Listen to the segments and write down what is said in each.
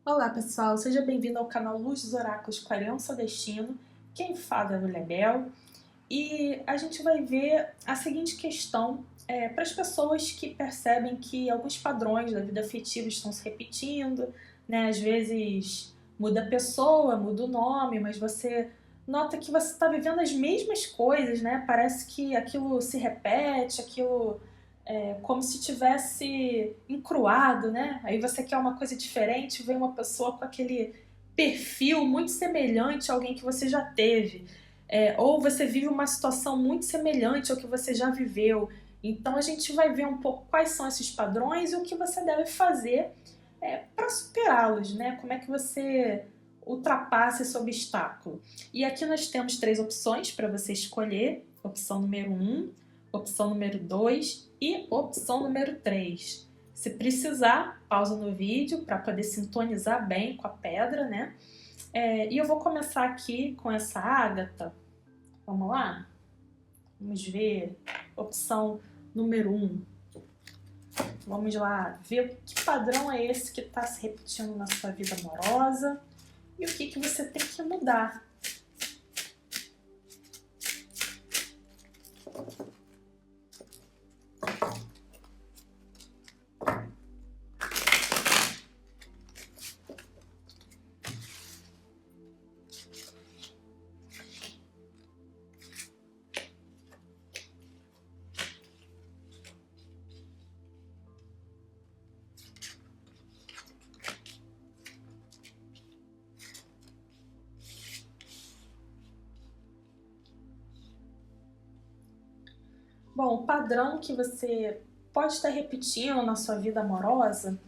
Olá pessoal, seja bem-vindo ao canal Luz dos Oráculos com Ariano Sodestino. Quem fala é o Lebel e a gente vai ver a seguinte questão para as pessoas que percebem que alguns padrões da vida afetiva estão se repetindo, né? Às vezes muda a pessoa, muda o nome, mas você nota que você está vivendo as mesmas coisas, né? Parece que aquilo se repete, aquilo como se tivesse encruado, né? Aí você quer uma coisa diferente, vem uma pessoa com aquele perfil muito semelhante a alguém que você já teve. Ou você vive uma situação muito semelhante ao que você já viveu. Então a gente vai ver um pouco quais são esses padrões e o que você deve fazer para superá-los, né? Como é que você ultrapassa esse obstáculo. E aqui nós temos 3 opções para você escolher. Opção número 1, opção número 2 e opção número 3. Se precisar, pausa no vídeo para poder sintonizar bem com a pedra, né? E eu vou começar aqui com essa ágata. Vamos lá? Vamos ver. Opção número 1. Vamos lá ver que padrão é esse que está se repetindo na sua vida amorosa e o que você tem que mudar. Bom, o padrão que você pode estar repetindo na sua vida amorosa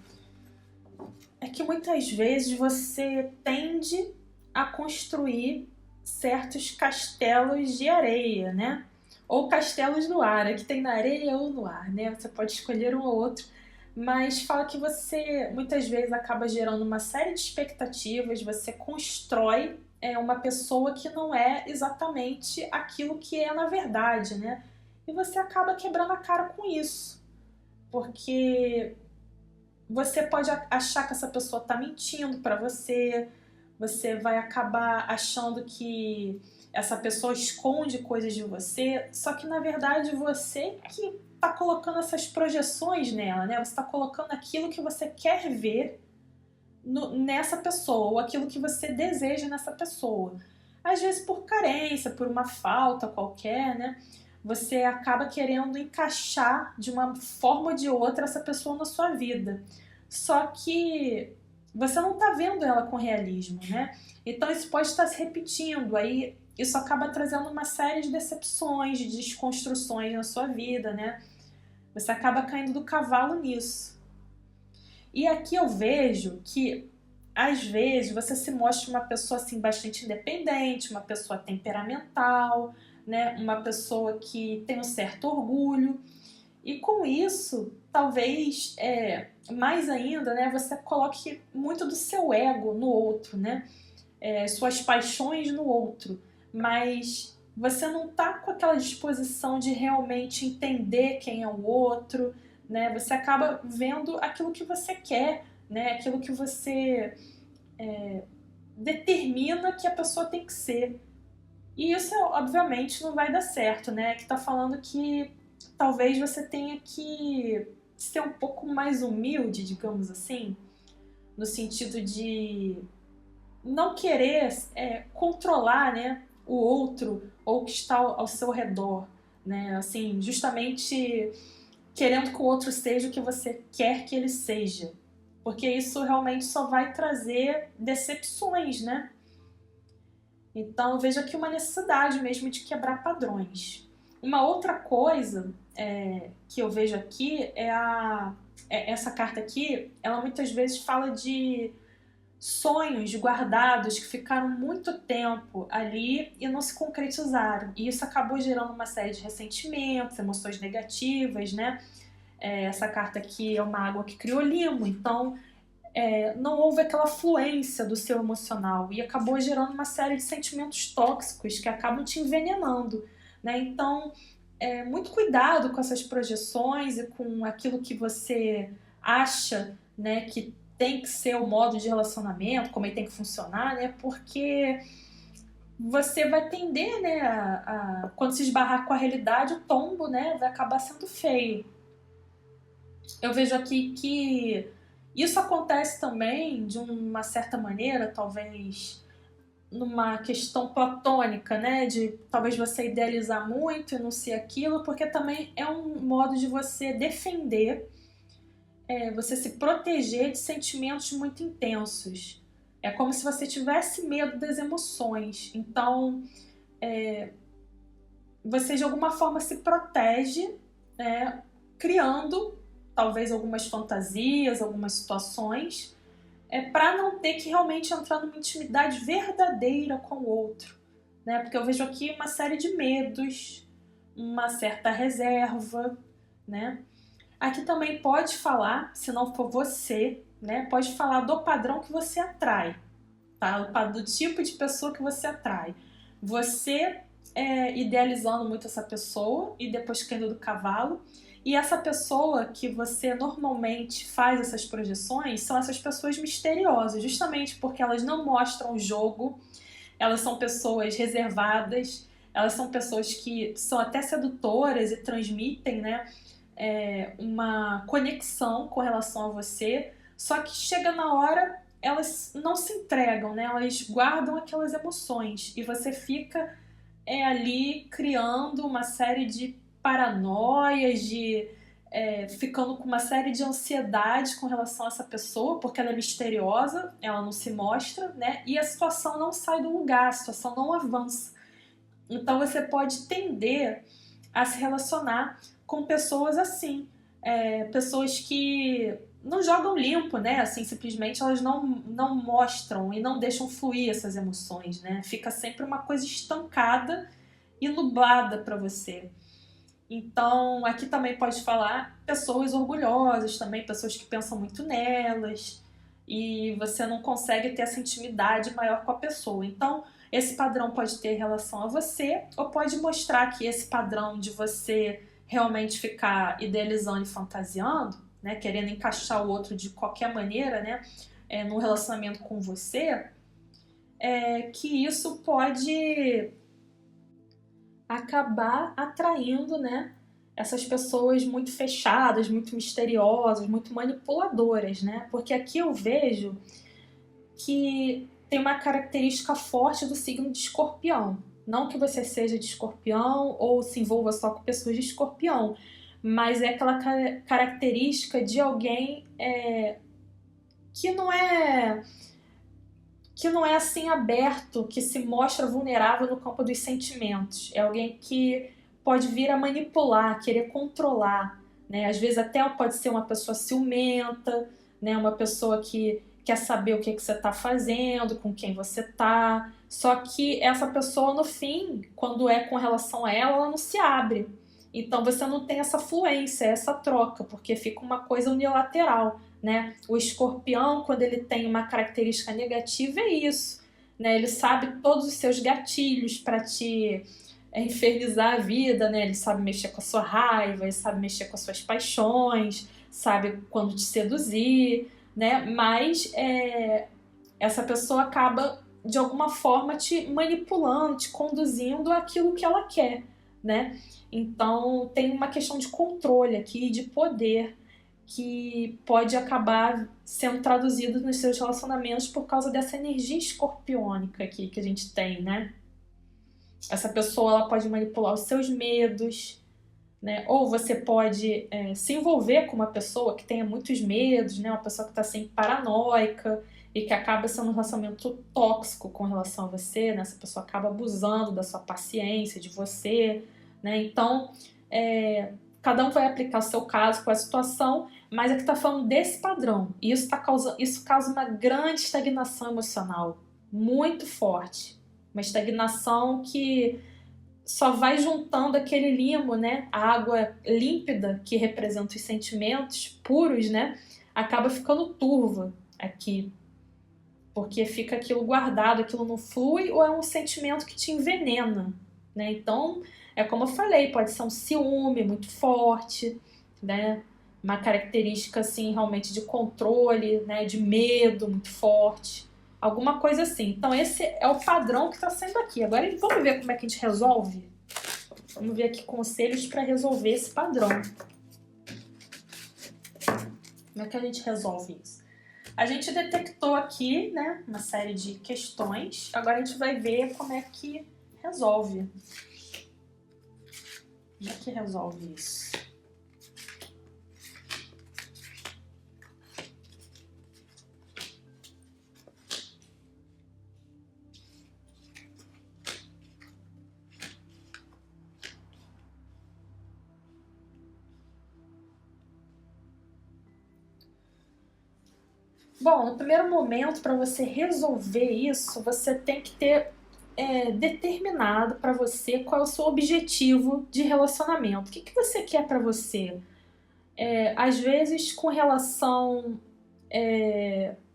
é que muitas vezes você tende a construir certos castelos de areia, né? Ou castelos no ar, aqui tem na areia ou no ar, né? Você pode escolher um ou outro, mas fala que você muitas vezes acaba gerando uma série de expectativas, você constrói uma pessoa que não é exatamente aquilo que é na verdade, né? E você acaba quebrando a cara com isso, porque você pode achar que essa pessoa está mentindo para você, você vai acabar achando que essa pessoa esconde coisas de você, só que na verdade você que está colocando essas projeções nela, né? Você está colocando aquilo que você quer ver nessa pessoa, ou aquilo que você deseja nessa pessoa. Às vezes por carência, por uma falta qualquer, né? Você acaba querendo encaixar de uma forma ou de outra essa pessoa na sua vida. Só que você não está vendo ela com realismo, né? Então isso pode estar se repetindo, aí isso acaba trazendo uma série de decepções, de desconstruções na sua vida, né? Você acaba caindo do cavalo nisso. E aqui eu vejo que às vezes você se mostra uma pessoa assim bastante independente, uma pessoa temperamental, né? Uma pessoa que tem um certo orgulho, e com isso, talvez mais ainda, né, você coloque muito do seu ego no outro, né? Suas paixões no outro, mas você não tá com aquela disposição de realmente entender quem é o outro, né? Você acaba vendo aquilo que você quer, né? Aquilo que você determina que a pessoa tem que ser. E isso, obviamente, não vai dar certo, né? Que tá falando que talvez você tenha que ser um pouco mais humilde, digamos assim, no sentido de não querer controlar, né, o outro ou o que está ao seu redor, né? Assim, justamente querendo que o outro seja o que você quer que ele seja. Porque isso realmente só vai trazer decepções, né? Então eu vejo aqui uma necessidade mesmo de quebrar padrões. Uma outra coisa que eu vejo aqui essa carta aqui, ela muitas vezes fala de sonhos guardados que ficaram muito tempo ali e não se concretizaram. E isso acabou gerando uma série de ressentimentos, emoções negativas, né? Essa carta aqui é uma água que criou limo, então não houve aquela fluência do seu emocional e acabou gerando uma série de sentimentos tóxicos que acabam te envenenando, né? Então, muito cuidado com essas projeções e com aquilo que você acha, né, que tem que ser o modo de relacionamento, como ele tem que funcionar, né, porque você vai tender, né, quando se esbarrar com a realidade, o tombo, né, vai acabar sendo feio. Eu vejo aqui que isso acontece também, de uma certa maneira, talvez numa questão platônica, né? De talvez você idealizar muito e não ser aquilo, porque também é um modo de você defender, você se proteger de sentimentos muito intensos. É como se você tivesse medo das emoções. Então, você de alguma forma se protege, né? Criando talvez algumas fantasias, algumas situações, para não ter que realmente entrar numa intimidade verdadeira com o outro, né? Porque eu vejo aqui uma série de medos, uma certa reserva, né? Aqui também pode falar, se não for você, né? Pode falar do padrão que você atrai, tá? Do tipo de pessoa que você atrai. Você idealizando muito essa pessoa e depois caindo do cavalo. E essa pessoa que você normalmente faz essas projeções são essas pessoas misteriosas, justamente porque elas não mostram o jogo, elas são pessoas reservadas, elas são pessoas que são até sedutoras e transmitem, né, uma conexão com relação a você, só que chega na hora, elas não se entregam, né, elas guardam aquelas emoções e você fica ali criando uma série de paranoias, ficando com uma série de ansiedade com relação a essa pessoa, porque ela é misteriosa, ela não se mostra, né? E a situação não sai do lugar, a situação não avança. Então você pode tender a se relacionar com pessoas assim, pessoas que não jogam limpo, né? Assim, simplesmente elas não mostram e não deixam fluir essas emoções, né? Fica sempre uma coisa estancada e nublada para você. Então, aqui também pode falar pessoas orgulhosas também, pessoas que pensam muito nelas e você não consegue ter essa intimidade maior com a pessoa. Então, esse padrão pode ter relação a você ou pode mostrar que esse padrão de você realmente ficar idealizando e fantasiando, né, querendo encaixar o outro de qualquer maneira, né, num relacionamento com você, que isso pode acabar atraindo, né, essas pessoas muito fechadas, muito misteriosas, muito manipuladoras, né? Porque aqui eu vejo que tem uma característica forte do signo de Escorpião. Não que você seja de Escorpião ou se envolva só com pessoas de Escorpião, mas é aquela característica de alguém que não é assim aberto, que se mostra vulnerável no campo dos sentimentos. É alguém que pode vir a manipular, querer controlar, né? Às vezes até pode ser uma pessoa ciumenta, né? Uma pessoa que quer saber o que você está fazendo, com quem você está. Só que essa pessoa, no fim, quando é com relação a ela, ela não se abre. Então você não tem essa fluência, essa troca, porque fica uma coisa unilateral, né? O escorpião, quando ele tem uma característica negativa, é isso, né? Ele sabe todos os seus gatilhos para te infernizar a vida, né? Ele sabe mexer com a sua raiva, ele sabe mexer com as suas paixões, sabe quando te seduzir, né? Mas essa pessoa acaba de alguma forma te manipulando, te conduzindo àquilo que ela quer, né? Então tem uma questão de controle aqui, de poder, que pode acabar sendo traduzido nos seus relacionamentos por causa dessa energia escorpiônica aqui que a gente tem, né? Essa pessoa ela pode manipular os seus medos, né? Ou você pode se envolver com uma pessoa que tenha muitos medos, né? Uma pessoa que está sempre paranoica e que acaba sendo um relacionamento tóxico com relação a você, né? Essa pessoa acaba abusando da sua paciência, de você, né? Então, cada um vai aplicar o seu caso com a situação, mas aqui está falando desse padrão. E isso causa uma grande estagnação emocional, muito forte. Uma estagnação que só vai juntando aquele limo, né? A água límpida que representa os sentimentos puros, né? Acaba ficando turva aqui. Porque fica aquilo guardado, aquilo não flui, ou é um sentimento que te envenena, né? Então, é como eu falei, pode ser um ciúme muito forte, né? Uma característica, assim, realmente de controle, né? De medo muito forte. Alguma coisa assim. Então, esse é o padrão que está sendo aqui. Agora, vamos ver como é que a gente resolve? Vamos ver aqui conselhos para resolver esse padrão. Como é que a gente resolve isso? A gente detectou aqui, né, uma série de questões. Agora a gente vai ver como é que resolve. Como é que resolve isso? Bom, no primeiro momento, para você resolver isso, você tem que ter determinado para você qual é o seu objetivo de relacionamento. O que você quer para você? Às vezes, com relação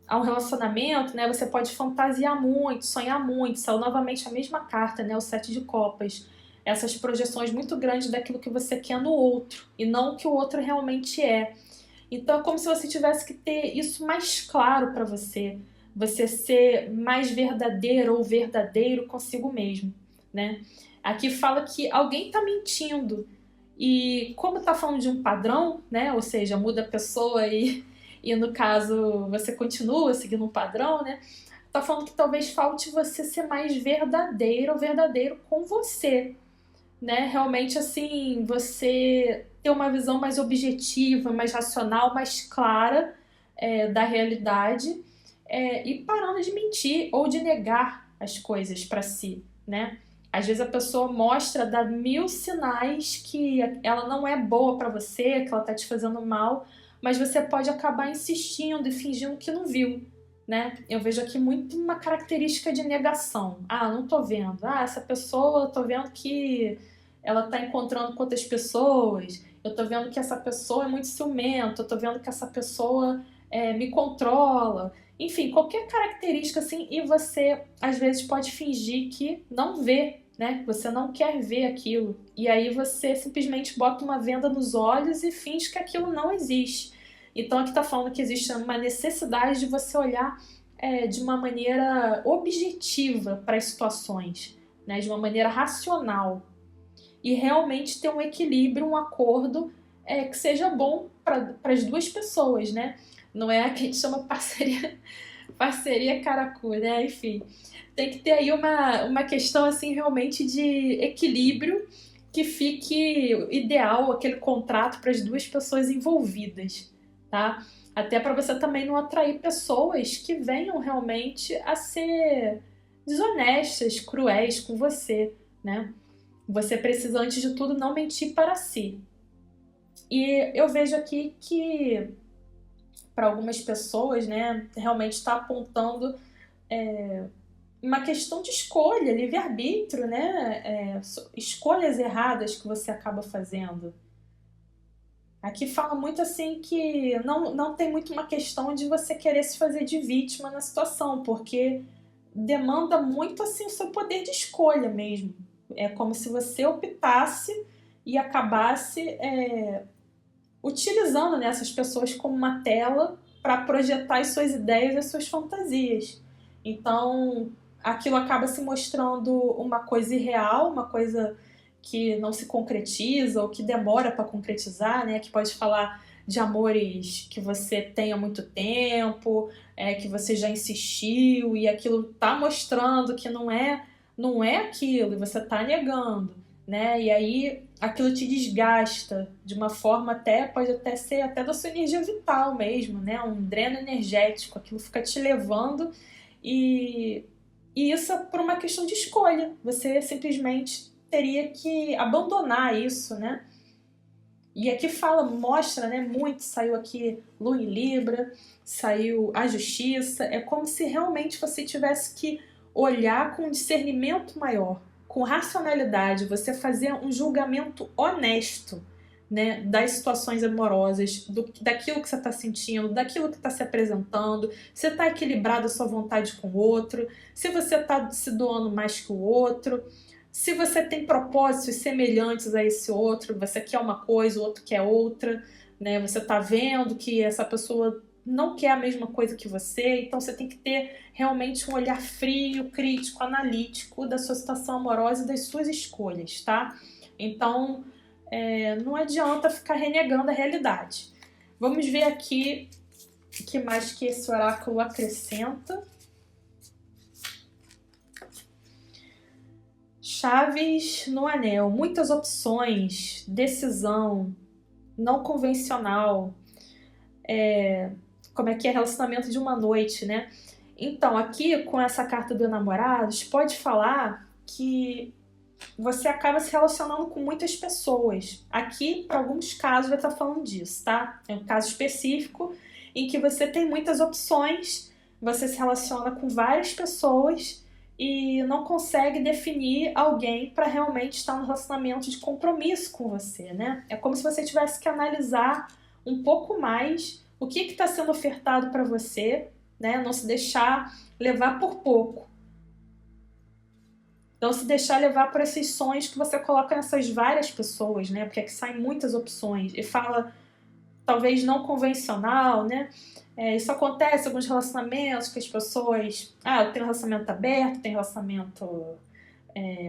a um relacionamento, né, você pode fantasiar muito, sonhar muito. Saiu novamente a mesma carta, né, o 7 de copas. Essas projeções muito grandes daquilo que você quer no outro e não o que o outro realmente é. Então é como se você tivesse que ter isso mais claro para você. Você ser mais verdadeiro ou verdadeiro consigo mesmo, né? Aqui fala que alguém está mentindo. E como está falando de um padrão, né? Ou seja, muda a pessoa e no caso você continua seguindo um padrão, né? Tá falando que talvez falte você ser mais verdadeiro ou verdadeiro com você, né? Realmente, assim, você ter uma visão mais objetiva, mais racional, mais clara da realidade e parando de mentir ou de negar as coisas para si, né? Às vezes a pessoa mostra, dá mil sinais que ela não é boa para você, que ela tá te fazendo mal, mas você pode acabar insistindo e fingindo que não viu, né? Eu vejo aqui muito uma característica de negação. Ah, não tô vendo. Ah, essa pessoa, eu tô vendo que ela tá encontrando com outras pessoas. Eu tô vendo que essa pessoa é muito ciumenta. Eu tô vendo que essa pessoa me controla. Enfim, qualquer característica assim, e você às vezes pode fingir que não vê, né? Você não quer ver aquilo. E aí você simplesmente bota uma venda nos olhos e finge que aquilo não existe. Então aqui está falando que existe uma necessidade de você olhar de uma maneira objetiva para as situações, né? De uma maneira racional. E realmente ter um equilíbrio, um acordo que seja bom para as duas pessoas, né? Não é a que a gente chama parceria caracu, né? Enfim, tem que ter aí uma questão assim realmente de equilíbrio que fique ideal aquele contrato para as duas pessoas envolvidas, tá? Até para você também não atrair pessoas que venham realmente a ser desonestas, cruéis com você, né? Você precisa, antes de tudo, não mentir para si. E eu vejo aqui que, para algumas pessoas, né, realmente está apontando uma questão de escolha, livre-arbítrio, né? Escolhas erradas que você acaba fazendo. Aqui fala muito assim que não tem muito uma questão de você querer se fazer de vítima na situação, porque demanda muito assim o seu poder de escolha mesmo. É como se você optasse e acabasse utilizando, né, essas pessoas como uma tela para projetar as suas ideias e as suas fantasias. Então, aquilo acaba se mostrando uma coisa irreal, uma coisa que não se concretiza ou que demora para concretizar, né? Que pode falar de amores que você tem há muito tempo, que você já insistiu e aquilo tá mostrando que não é aquilo e você tá negando, né? E aí aquilo te desgasta de uma forma pode até ser até da sua energia vital mesmo, né? Um dreno energético, aquilo fica te levando e isso é por uma questão de escolha. Você simplesmente teria que abandonar isso, né? E aqui mostra, né, muito, saiu aqui Lua em Libra, saiu a Justiça, é como se realmente você tivesse que olhar com um discernimento maior, com racionalidade, você fazer um julgamento honesto, né, das situações amorosas, daquilo que você está sentindo, daquilo que está se apresentando, se está equilibrado a sua vontade com o outro, se você está se doando mais que o outro, Se você tem propósitos semelhantes a esse outro, você quer uma coisa, o outro quer outra, né? Você tá vendo que essa pessoa não quer a mesma coisa que você, então você tem que ter realmente um olhar frio, crítico, analítico da sua situação amorosa e das suas escolhas, tá? Então, não adianta ficar renegando a realidade. Vamos ver aqui o que mais que esse oráculo acrescenta. Chaves no anel, muitas opções, decisão, não convencional, como é que é relacionamento de uma noite, né? Então, aqui com essa carta do Enamorados, pode falar que você acaba se relacionando com muitas pessoas. Aqui, para alguns casos, vai estar falando disso, tá? É um caso específico em que você tem muitas opções, você se relaciona com várias pessoas e não consegue definir alguém para realmente estar no relacionamento de compromisso com você, né? É como se você tivesse que analisar um pouco mais o que está sendo ofertado para você, né? Não se deixar levar por pouco. Não se deixar levar por esses sonhos que você coloca nessas várias pessoas, né? Porque aqui saem muitas opções. E fala, talvez não convencional, né? Isso acontece em alguns relacionamentos que as pessoas... eu tenho relacionamento aberto, tenho relacionamento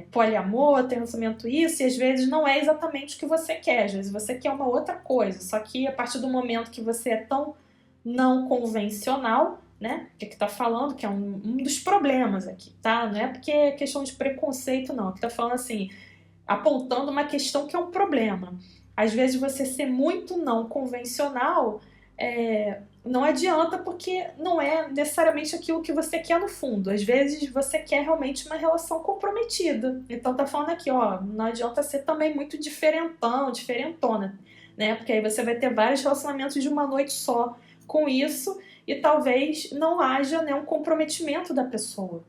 poliamor, tenho relacionamento isso, e às vezes não é exatamente o que você quer. Às vezes você quer uma outra coisa. Só que a partir do momento que você é tão não convencional, né? Que tá falando que é um dos problemas aqui, tá? Não é porque é questão de preconceito, não. Aqui tá falando assim, apontando uma questão que é um problema. Às vezes você ser muito não convencional não adianta, porque não é necessariamente aquilo que você quer no fundo. Às vezes você quer realmente uma relação comprometida. Então tá falando aqui, ó, não adianta ser também muito diferentão, diferentona, né? Porque aí você vai ter vários relacionamentos de uma noite só com isso e talvez não haja, né, um comprometimento da pessoa.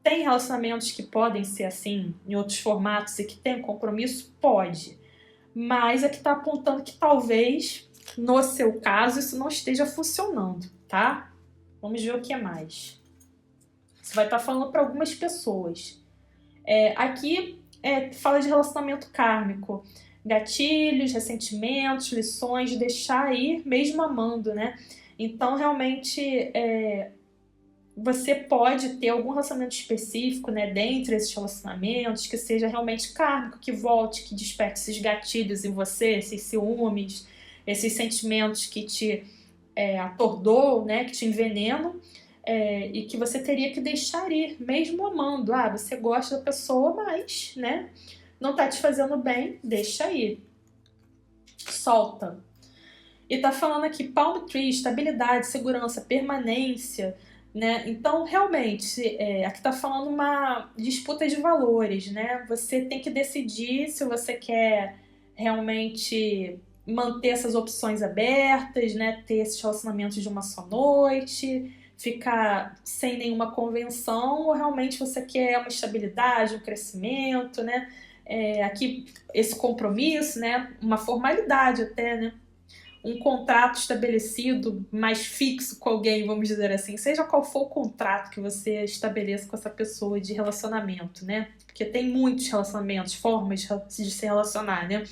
Tem relacionamentos que podem ser assim, em outros formatos, e que tem compromisso? Pode. Mas aqui está apontando que talvez, no seu caso, isso não esteja funcionando, tá? Vamos ver o que é mais. Você vai estar falando para algumas pessoas. Aqui fala de relacionamento kármico. Gatilhos, ressentimentos, lições, deixar ir mesmo amando, né? Então, realmente, você pode ter algum relacionamento específico, né, dentre esses relacionamentos, que seja realmente kármico, que volte, que desperte esses gatilhos em você, esses ciúmes, esses sentimentos que te atordoam, né, que te envenenam, e que você teria que deixar ir, mesmo amando. Você gosta da pessoa, mas, né, não tá te fazendo bem, deixa ir. Solta. E tá falando aqui palm tree, estabilidade, segurança, permanência, né? Então, realmente, aqui está falando uma disputa de valores, né? Você tem que decidir se você quer realmente manter essas opções abertas, né? Ter esses relacionamentos de uma só noite, ficar sem nenhuma convenção, ou realmente você quer uma estabilidade, um crescimento, né? Aqui, esse compromisso, né? Uma formalidade até, né? Um contrato estabelecido, mais fixo com alguém, vamos dizer assim, seja qual for o contrato que você estabeleça com essa pessoa de relacionamento, né? Porque tem muitos relacionamentos, formas de se relacionar, né?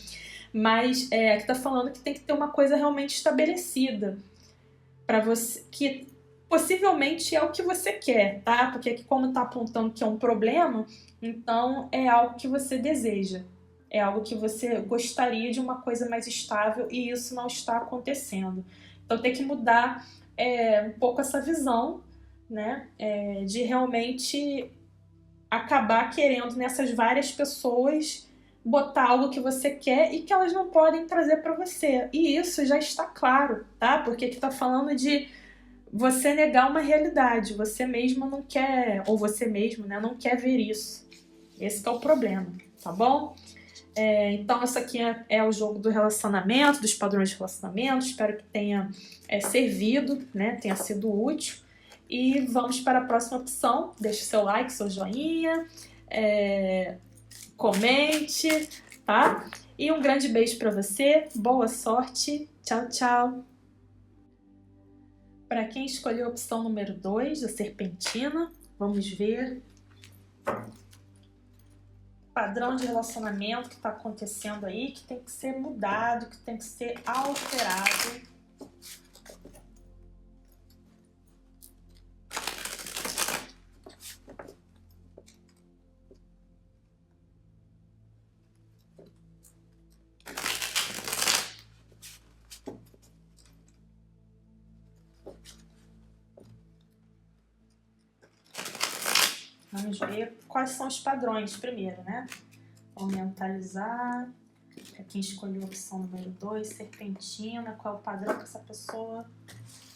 Mas aqui tá falando que tem que ter uma coisa realmente estabelecida para você, que possivelmente é o que você quer, tá? Porque aqui, como tá apontando que é um problema, então é algo que você deseja. É algo que você gostaria de uma coisa mais estável e isso não está acontecendo. Então tem que mudar um pouco essa visão, né? De realmente acabar querendo nessas várias pessoas botar algo que você quer e que elas não podem trazer para você. E isso já está claro, tá? Porque aqui tá falando de você negar uma realidade. Você mesmo não quer, ou você mesmo, né, não quer ver isso. Esse que é o problema, tá bom? Então, isso aqui é o jogo do relacionamento, dos padrões de relacionamento. Espero que tenha servido, né? Tenha sido útil. E vamos para a próxima opção. Deixe seu like, seu joinha, comente, tá? E um grande beijo para você. Boa sorte. Tchau, tchau. Para quem escolheu a opção número 2, a serpentina, vamos ver. padrão de relacionamento que está acontecendo aí, que tem que ser mudado, que tem que ser alterado. Vamos ver quais são os padrões primeiro, né? Vamos mentalizar. Para quem escolheu a opção número 2, serpentina, qual é o padrão que essa pessoa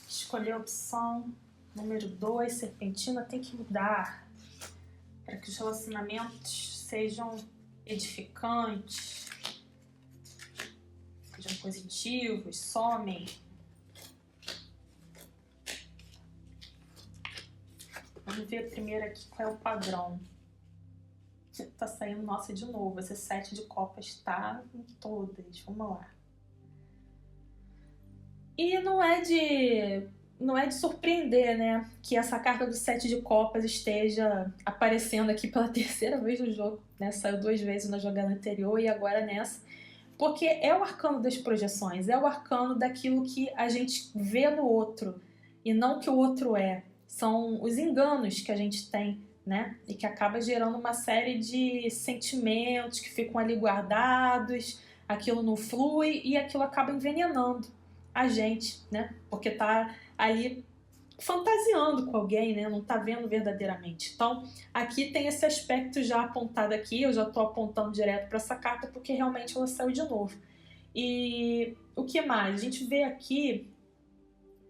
escolheu a opção número 2, serpentina, tem que mudar para que os relacionamentos sejam edificantes, sejam positivos, somem. Vamos ver primeiro aqui qual é o padrão. Tá saindo, nossa, de novo. Esse 7 de copas tá em todas. Vamos lá. E não é de surpreender, né? Que essa carta do 7 de copas esteja aparecendo aqui pela terceira vez no jogo, né? Saiu 2 vezes na jogada anterior e agora nessa. Porque é o arcano das projeções. É o arcano daquilo que a gente vê no outro e não que o outro é. São os enganos que a gente tem, né? E que acaba gerando uma série de sentimentos que ficam ali guardados, aquilo não flui e aquilo acaba envenenando a gente, né? Porque tá ali fantasiando com alguém, né? Não tá vendo verdadeiramente. Então, aqui tem esse aspecto já apontado aqui, eu já tô apontando direto para essa carta porque realmente ela saiu de novo. E o que mais? A gente vê aqui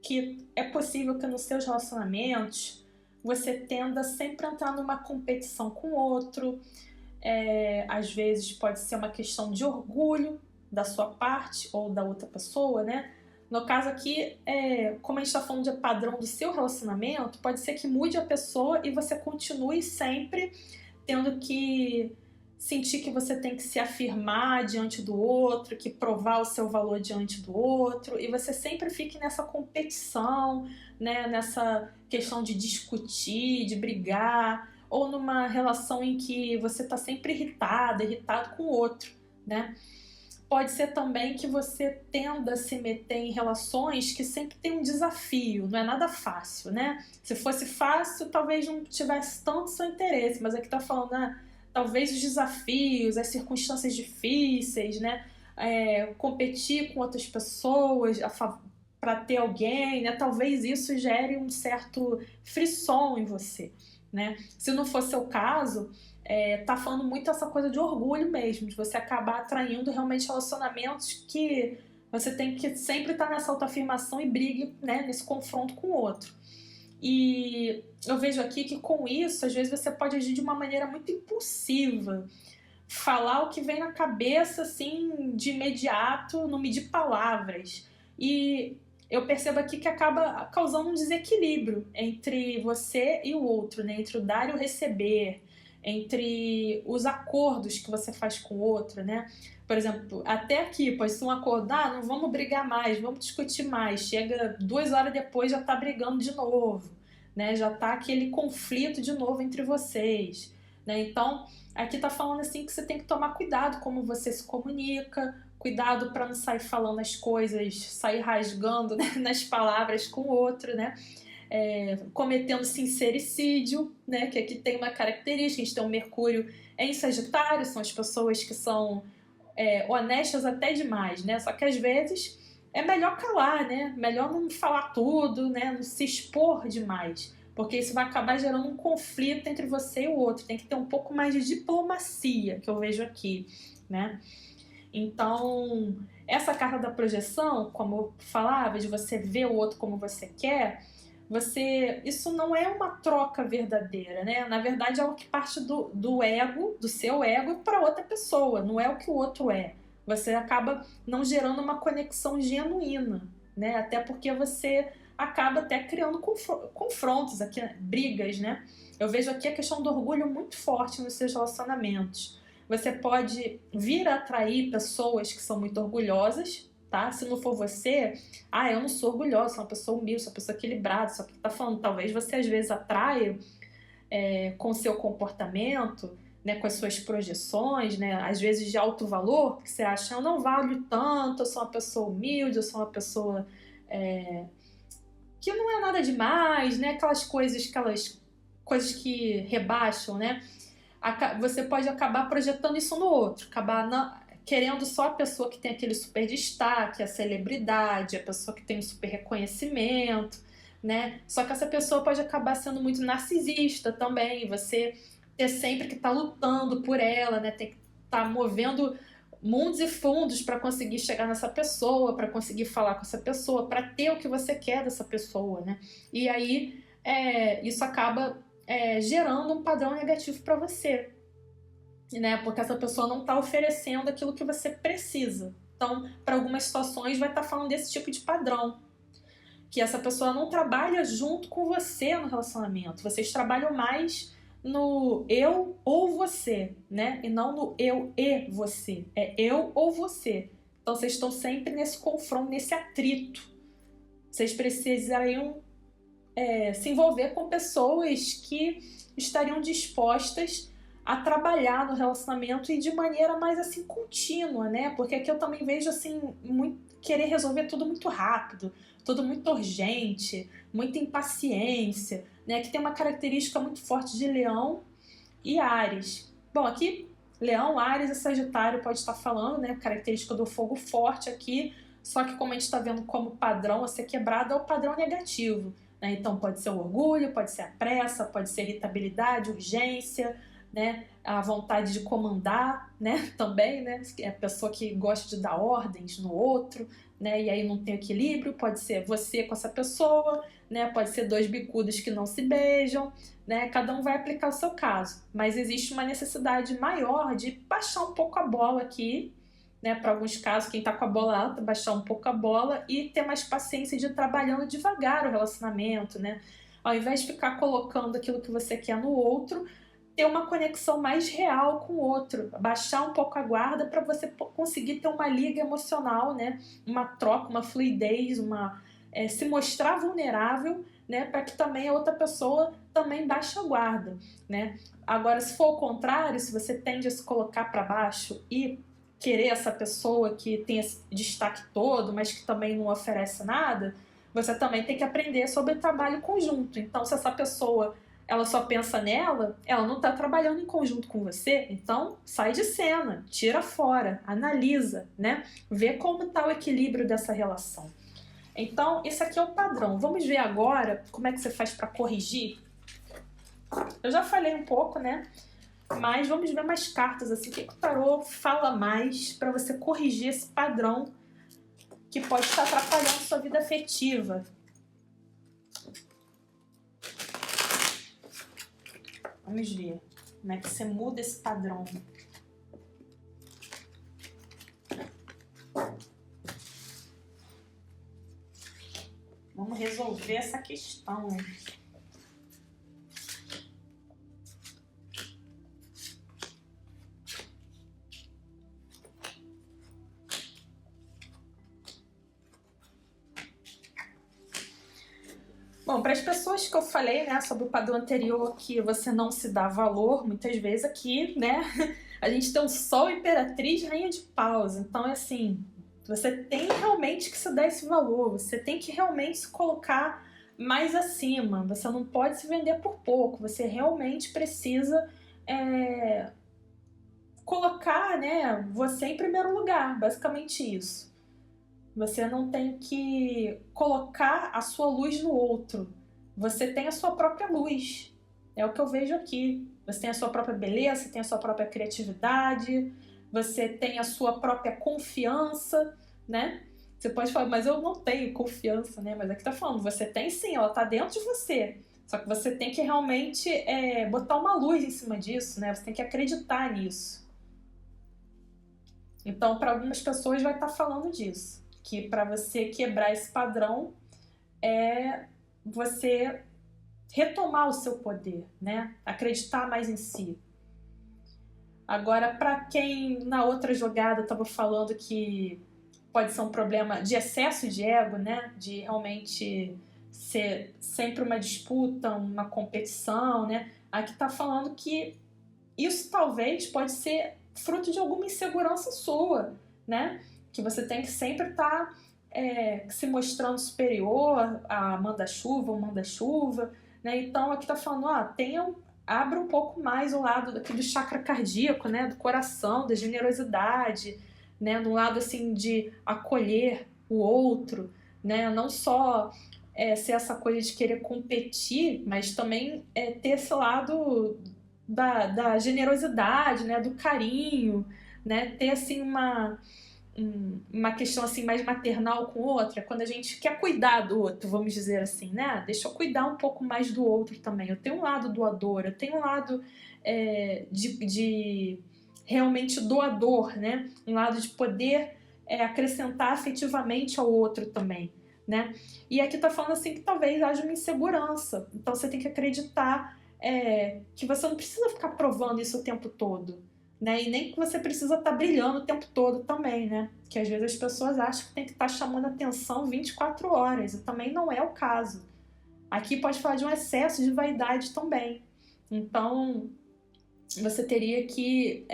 que é possível que nos seus relacionamentos você tenda sempre a entrar numa competição com o outro. Às vezes pode ser uma questão de orgulho da sua parte ou da outra pessoa, né? No caso aqui, como a gente está falando de padrão do seu relacionamento, pode ser que mude a pessoa e você continue sempre tendo que sentir que você tem que se afirmar diante do outro, que provar o seu valor diante do outro, e você sempre fique nessa competição, né, nessa questão de discutir, de brigar, ou numa relação em que você está sempre irritado com o outro, né? Pode ser também que você tenda a se meter em relações que sempre tem um desafio, não é nada fácil, né? Se fosse fácil, talvez não tivesse tanto seu interesse, mas aqui tá falando, né? Talvez os desafios, as circunstâncias difíceis, né? Competir com outras pessoas para ter alguém, né? Talvez isso gere um certo frisson em você, né? Se não for seu caso, tá falando muito essa coisa de orgulho mesmo, de você acabar atraindo realmente relacionamentos que você tem que sempre estar nessa autoafirmação e brigue, né? Nesse confronto com o outro. E eu vejo aqui que com isso, às vezes você pode agir de uma maneira muito impulsiva, falar o que vem na cabeça, assim, de imediato, não medir palavras. E eu percebo aqui que acaba causando um desequilíbrio entre você e o outro, né? Entre o dar e o receber, entre os acordos que você faz com o outro, né? Por exemplo, até aqui pode ser um acordo, não vamos brigar mais, vamos discutir mais. Chega 2 horas depois, já tá brigando de novo, né? Já tá aquele conflito de novo entre vocês, né? Então, aqui tá falando assim que você tem que tomar cuidado como você se comunica, cuidado para não sair falando as coisas, sair rasgando, né, nas palavras com o outro, né? Cometendo sincericídio, né? Que aqui tem uma característica, a gente tem um Mercúrio em Sagitário, são as pessoas que são honestas até demais, né? Só que às vezes é melhor calar, né? Melhor não falar tudo, né? Não se expor demais, porque isso vai acabar gerando um conflito entre você e o outro. Tem que ter um pouco mais de diplomacia, que eu vejo aqui, né? Então, essa carta da projeção, como eu falava, de você ver o outro como você quer, isso não é uma troca verdadeira, né? Na verdade, é algo que parte do ego, do seu ego, para outra pessoa, não é o que o outro é. Você acaba não gerando uma conexão genuína, né? Até porque você acaba até criando confrontos, aqui, brigas, né? Eu vejo aqui a questão do orgulho muito forte nos seus relacionamentos. Você pode vir a atrair pessoas que são muito orgulhosas, tá? Se não for você, eu não sou orgulhosa, sou uma pessoa humilde, sou uma pessoa equilibrada, só que tá falando, talvez você às vezes atraia com seu comportamento, né, com as suas projeções, né, às vezes de alto valor, que você acha, eu não valho tanto, eu sou uma pessoa humilde, eu sou uma pessoa que não é nada demais, né, aquelas coisas que rebaixam, né, você pode acabar projetando isso no outro, querendo só a pessoa que tem aquele super destaque, a celebridade, a pessoa que tem um super reconhecimento, né? Só que essa pessoa pode acabar sendo muito narcisista também, você ter sempre que estar lutando por ela, né? Tem que estar movendo mundos e fundos para conseguir chegar nessa pessoa, para conseguir falar com essa pessoa, para ter o que você quer dessa pessoa, né? E aí isso acaba gerando um padrão negativo para você, né? Porque essa pessoa não está oferecendo aquilo que você precisa. Então, para algumas situações, vai estar falando desse tipo de padrão. Que essa pessoa não trabalha junto com você no relacionamento. Vocês trabalham mais no eu ou você, né? E não no eu e você. É eu ou você. Então, vocês estão sempre nesse confronto, nesse atrito. Vocês precisariam se envolver com pessoas que estariam dispostas a trabalhar no relacionamento e de maneira mais assim contínua, né? Porque aqui eu também vejo assim querer resolver tudo muito rápido, tudo muito urgente, muita impaciência, né? Que tem uma característica muito forte de Leão e Áries. Bom, aqui Leão, Áries e Sagitário pode estar falando, né? Característica do fogo forte aqui, só que como a gente está vendo como padrão a ser quebrado é o padrão negativo, né? Então pode ser o orgulho, pode ser a pressa, pode ser a irritabilidade, urgência, né, a vontade de comandar, né, também, né, é a pessoa que gosta de dar ordens no outro, né, e aí não tem equilíbrio, pode ser você com essa pessoa, né, pode ser dois bicudos que não se beijam, né, cada um vai aplicar o seu caso, mas existe uma necessidade maior de baixar um pouco a bola aqui, né, para alguns casos, quem está com a bola alta, baixar um pouco a bola e ter mais paciência de ir trabalhando devagar o relacionamento, né, ao invés de ficar colocando aquilo que você quer no outro, ter uma conexão mais real com o outro, baixar um pouco a guarda para você conseguir ter uma liga emocional, né? Uma troca, uma fluidez, se mostrar vulnerável, né? Para que também a outra pessoa também baixe a guarda, né? Agora, se for o contrário, se você tende a se colocar para baixo e querer essa pessoa que tem esse destaque todo, mas que também não oferece nada, você também tem que aprender sobre trabalho conjunto. Então, se essa pessoa ela só pensa nela, ela não está trabalhando em conjunto com você, então sai de cena, tira fora, analisa, né? Vê como está o equilíbrio dessa relação. Então, esse aqui é o padrão. Vamos ver agora como é que você faz para corrigir. Eu já falei um pouco, né? Mas vamos ver mais cartas, assim, o que o tarô fala mais para você corrigir esse padrão que pode estar atrapalhando sua vida afetiva. Vamos ver como é que você muda esse padrão. Vamos resolver essa questão. Bom, para as pessoas que eu falei, né, sobre o padrão anterior, que você não se dá valor, muitas vezes aqui, né, a gente tem um Sol, Imperatriz, Rainha de Paus. Então, é assim, você tem realmente que se dar esse valor, você tem que realmente se colocar mais acima, você não pode se vender por pouco, você realmente precisa colocar, né, você em primeiro lugar, basicamente isso. Você não tem que colocar a sua luz no outro. Você tem a sua própria luz. É o que eu vejo aqui. Você tem a sua própria beleza, você tem a sua própria criatividade, você tem a sua própria confiança, né? Você pode falar, mas eu não tenho confiança, né? Mas aqui tá falando, você tem sim, ela tá dentro de você. Só que você tem que realmente botar uma luz em cima disso, né? Você tem que acreditar nisso. Então, para algumas pessoas vai estar falando disso. Que para você quebrar esse padrão é você retomar o seu poder, né? Acreditar mais em si. Agora, para quem na outra jogada estava falando que pode ser um problema de excesso de ego, né? De realmente ser sempre uma disputa, uma competição, né? Aqui está falando que isso talvez pode ser fruto de alguma insegurança sua, né? Que você tem que sempre estar se mostrando superior a manda-chuva ou manda-chuva, né? Então aqui tá falando, abra um pouco mais o lado aqui do chakra cardíaco, né? Do coração, da generosidade, né? No lado assim de acolher o outro, né? Não só ser essa coisa de querer competir, mas também ter esse lado da generosidade, né? Do carinho, né? Ter assim uma questão assim mais maternal com outra, quando a gente quer cuidar do outro, vamos dizer assim, né? Deixa eu cuidar um pouco mais do outro também. Eu tenho um lado doador, eu tenho um lado de realmente doador, né? Um lado de poder acrescentar afetivamente ao outro também, né? E aqui tá falando assim que talvez haja uma insegurança. Então você tem que acreditar que você não precisa ficar provando isso o tempo todo, né? E nem que você precisa estar brilhando o tempo todo também, né? Que às vezes as pessoas acham que tem que estar chamando atenção 24 horas, e também não é o caso. Aqui pode falar de um excesso de vaidade também. Então, você teria que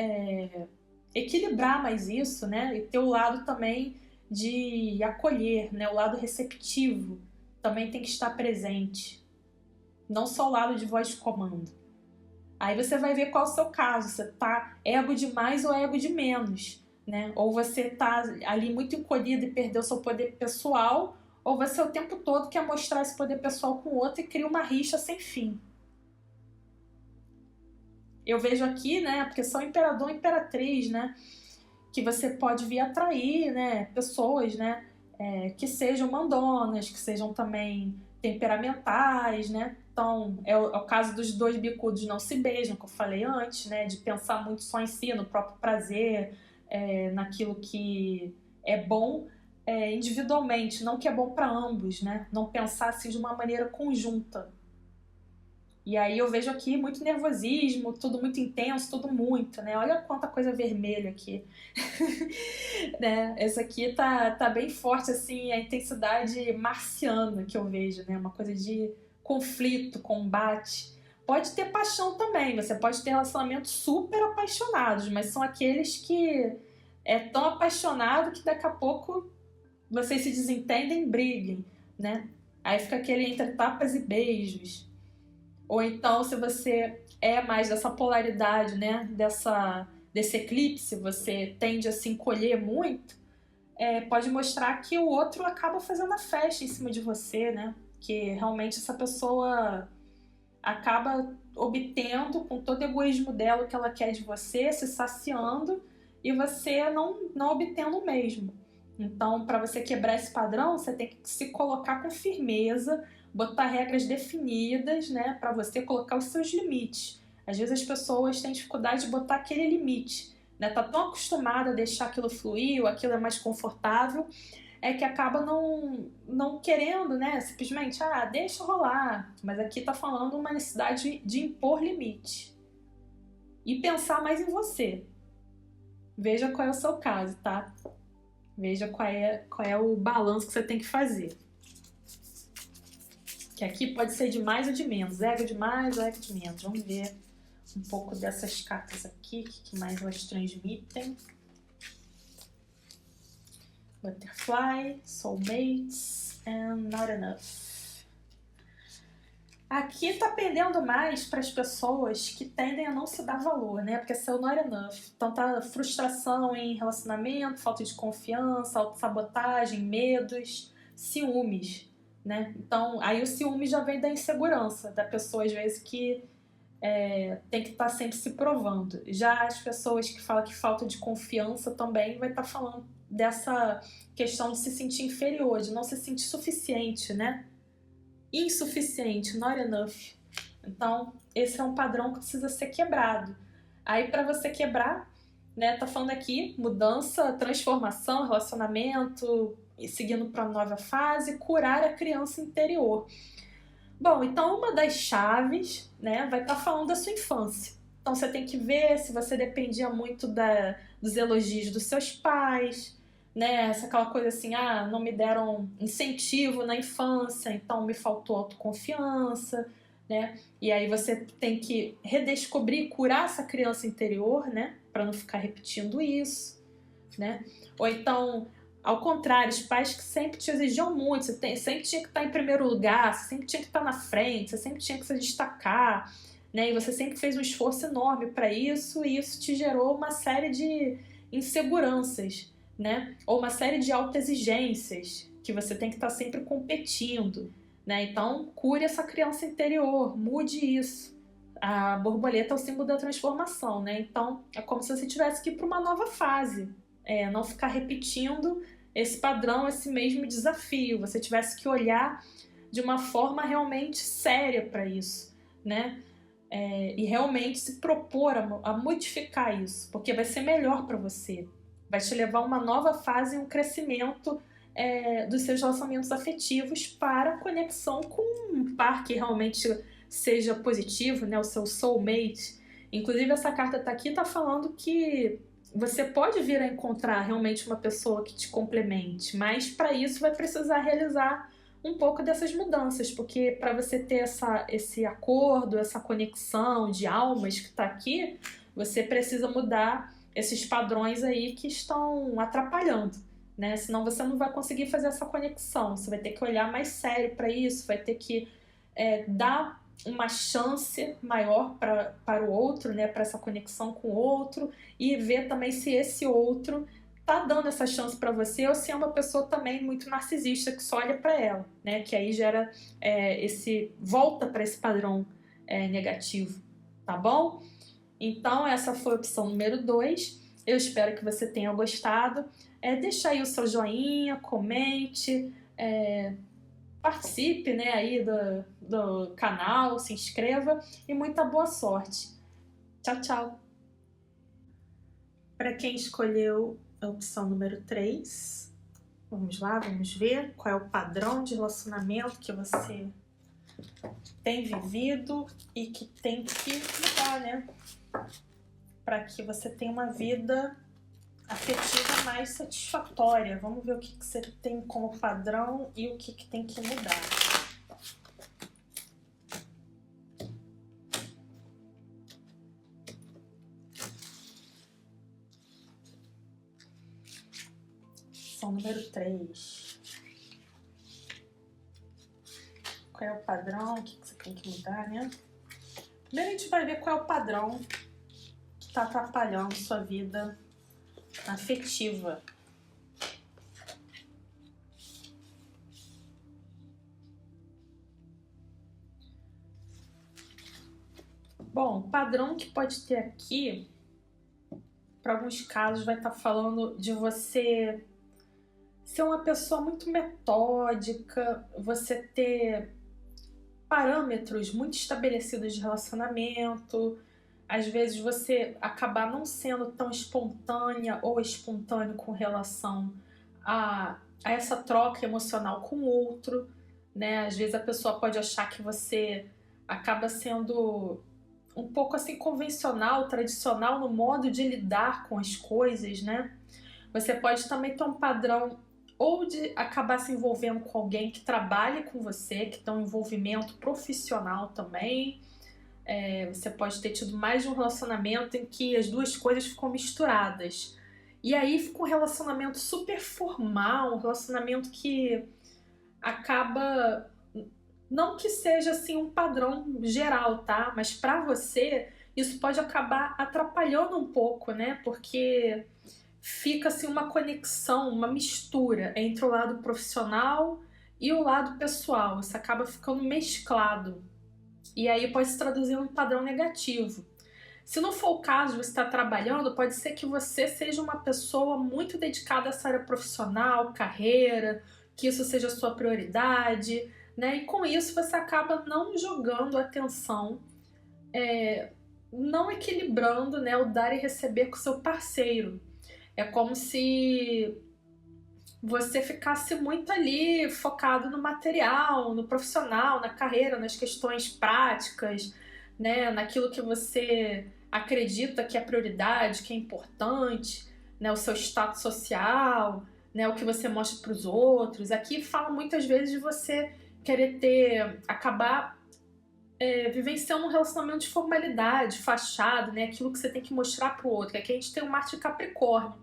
equilibrar mais isso, né? E ter o lado também de acolher, né? O lado receptivo também tem que estar presente. Não só o lado de voz de comando. Aí você vai ver qual é o seu caso, você tá ego de mais ou ego de menos, né? Ou você tá ali muito encolhido e perdeu seu poder pessoal, ou você o tempo todo quer mostrar esse poder pessoal com o outro e cria uma rixa sem fim. Eu vejo aqui, né, porque são imperador e imperatriz, né, que você pode vir atrair, né, pessoas, né, que sejam mandonas, que sejam também temperamentais, né? Então, é o caso dos dois bicudos não se beijam, que eu falei antes, né? De pensar muito só em si, no próprio prazer, naquilo que é bom individualmente, não que é bom para ambos, né? Não pensar assim de uma maneira conjunta. E aí eu vejo aqui muito nervosismo, tudo muito intenso, tudo muito, né? Olha quanta coisa vermelha aqui. Né? Essa aqui tá bem forte, assim, a intensidade marciana que eu vejo, né? Uma coisa de conflito, combate. Pode ter paixão também, você pode ter relacionamentos super apaixonados, mas são aqueles que é tão apaixonado que daqui a pouco vocês se desentendem, briguem, né? Aí fica aquele entre tapas e beijos. Ou então, se você é mais dessa polaridade, né? Desse eclipse, você tende a se encolher muito, pode mostrar que o outro acaba fazendo a festa em cima de você, né? Que realmente essa pessoa acaba obtendo com todo o egoísmo dela o que ela quer de você, se saciando, e você não obtendo o mesmo. Então, para você quebrar esse padrão, você tem que se colocar com firmeza, botar regras definidas, né, para você colocar os seus limites. Às vezes as pessoas têm dificuldade de botar aquele limite, né? Tá tão acostumada a deixar aquilo fluir, ou aquilo é mais confortável, que acaba não querendo, né, simplesmente, deixa rolar. Mas aqui tá falando uma necessidade de impor limite. E pensar mais em você. Veja qual é o seu caso, tá? Veja qual é o balanço que você tem que fazer. Que aqui pode ser de mais ou de menos. Ego de mais ou ego de menos. Vamos ver um pouco dessas cartas aqui. O que mais elas transmitem. Butterfly, Soulmates and Not Enough. Aqui tá pendendo mais para as pessoas que tendem a não se dar valor, né? Porque esse é o not enough. Então tá frustração em relacionamento, falta de confiança, autossabotagem, medos, ciúmes, né? Então aí o ciúme já vem da insegurança, da pessoa às vezes que tem que estar sempre se provando. Já as pessoas que falam que falta de confiança também vai estar falando dessa questão de se sentir inferior, de não se sentir suficiente, né? Insuficiente, not enough. Então, esse é um padrão que precisa ser quebrado. Aí, para você quebrar, né, tá falando aqui mudança, transformação, relacionamento, seguindo para uma nova fase, curar a criança interior. Bom, então uma das chaves, né, vai estar falando da sua infância. Então, você tem que ver se você dependia muito dos elogios dos seus pais, né? Aquela coisa assim, não me deram incentivo na infância, então me faltou autoconfiança, né? E aí você tem que redescobrir, curar essa criança interior, né? Para não ficar repetindo isso, né? Ou então, ao contrário, os pais que sempre te exigiam muito, sempre tinha que estar em primeiro lugar, você sempre tinha que estar na frente, você sempre tinha que se destacar, né? E você sempre fez um esforço enorme para isso, e isso te gerou uma série de inseguranças, né? Ou uma série de autoexigências, que você tem que estar sempre competindo, né? Então, cure essa criança interior, mude isso. A borboleta é o símbolo da transformação, né? Então, é como se você tivesse que ir para uma nova fase. Não ficar repetindo esse padrão, esse mesmo desafio. Você tivesse que olhar de uma forma realmente séria para isso, né? E realmente se propor a modificar isso, porque vai ser melhor para você. Vai te levar a uma nova fase e um crescimento dos seus relacionamentos afetivos para a conexão com um par que realmente seja positivo, né? O seu soulmate. Inclusive, essa carta tá aqui, tá falando que você pode vir a encontrar realmente uma pessoa que te complemente, mas para isso vai precisar realizar um pouco dessas mudanças, porque para você ter esse acordo, essa conexão de almas que está aqui, você precisa mudar esses padrões aí que estão atrapalhando, né? Senão você não vai conseguir fazer essa conexão, você vai ter que olhar mais sério para isso, vai ter que dar uma chance maior para o outro, né? Para essa conexão com o outro, e ver também se esse outro tá dando essa chance para você, ou se é uma pessoa também muito narcisista que só olha para ela, né? Que aí gera volta para esse padrão negativo, tá bom? Então essa foi a opção número 2. Eu espero que você tenha gostado. Deixa aí o seu joinha, comente, participe, né, aí do canal, se inscreva e muita boa sorte. Tchau, tchau! Para quem escolheu a opção número 3, vamos lá, vamos ver qual é o padrão de relacionamento que você tem vivido e que tem que mudar, né? Para que você tenha uma vida afetiva mais satisfatória. Vamos ver o que você tem como padrão e o que tem que mudar. Opção número 3. Qual é o padrão? O que você tem que mudar, né? Primeiro a gente vai ver qual é o padrão que está atrapalhando sua vida afetiva. Bom, o padrão que pode ter aqui, para alguns casos, vai estar falando de você ser uma pessoa muito metódica, você ter parâmetros muito estabelecidos de relacionamento. Às vezes você acabar não sendo tão espontânea ou espontâneo com relação a essa troca emocional com o outro, né? Às vezes a pessoa pode achar que você acaba sendo um pouco assim convencional, tradicional no modo de lidar com as coisas, né? Você pode também ter um padrão ou de acabar se envolvendo com alguém que trabalhe com você, que tem um envolvimento profissional também. Você pode ter tido mais de um relacionamento em que as duas coisas ficam misturadas. E aí fica um relacionamento super formal, um relacionamento que acaba... Não que seja assim um padrão geral, tá? Mas pra você, isso pode acabar atrapalhando um pouco, né? Porque fica assim uma conexão, uma mistura entre o lado profissional e o lado pessoal. Isso acaba ficando mesclado. E aí pode se traduzir em um padrão negativo. Se não for o caso de você estar trabalhando, pode ser que você seja uma pessoa muito dedicada a essa área profissional, carreira, que isso seja a sua prioridade, né? E com isso você acaba não jogando atenção, não equilibrando, né, o dar e receber com o seu parceiro. É como se você ficasse muito ali focado no material, no profissional, na carreira, nas questões práticas, né, naquilo que você acredita que é prioridade, que é importante, né, o seu status social, né, o que você mostra para os outros. Aqui fala muitas vezes de você querer acabar vivenciando um relacionamento de formalidade, fachada, né? Aquilo que você tem que mostrar pro outro. Aqui a gente tem um Marte de Capricórnio.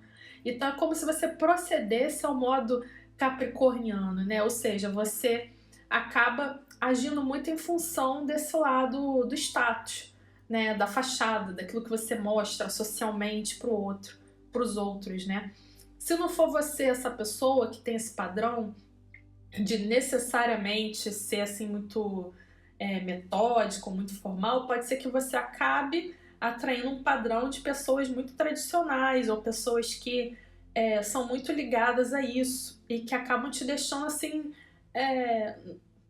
Então é como se você procedesse ao modo capricorniano, né? Ou seja, você acaba agindo muito em função desse lado do status, né? Da fachada, daquilo que você mostra socialmente pro outro, pros outros, né? Se não for você essa pessoa que tem esse padrão de necessariamente ser assim muito metódico, muito formal, pode ser que você acabe atraindo um padrão de pessoas muito tradicionais ou pessoas que são muito ligadas a isso e que acabam te deixando assim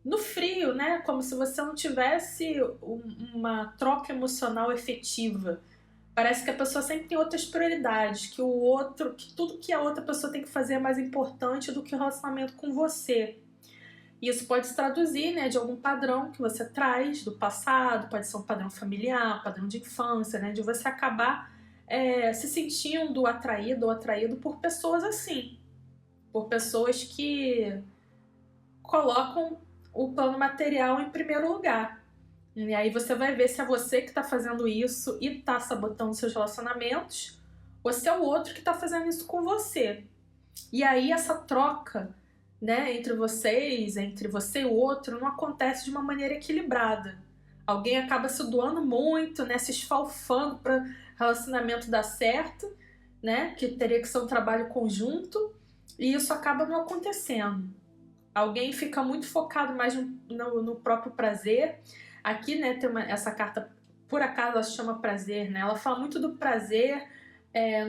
no frio, né? Como se você não tivesse uma troca emocional efetiva. Parece que a pessoa sempre tem outras prioridades, que o outro, que tudo que a outra pessoa tem que fazer é mais importante do que o relacionamento com você. Isso pode se traduzir, né, de algum padrão que você traz do passado, pode ser um padrão familiar, um padrão de infância, né, de você acabar se sentindo atraído ou atraído por pessoas assim, por pessoas que colocam o plano material em primeiro lugar. E aí você vai ver se é você que está fazendo isso e está sabotando seus relacionamentos, ou se é o outro que está fazendo isso com você. E aí essa troca, né, entre vocês, entre você e o outro, não acontece de uma maneira equilibrada. Alguém acaba se doando muito, né, se esfalfando para o relacionamento dar certo, né, que teria que ser um trabalho conjunto, e isso acaba não acontecendo. Alguém fica muito focado mais no próprio prazer. Aqui, né, tem essa carta, por acaso ela se chama prazer, né? Ela fala muito do prazer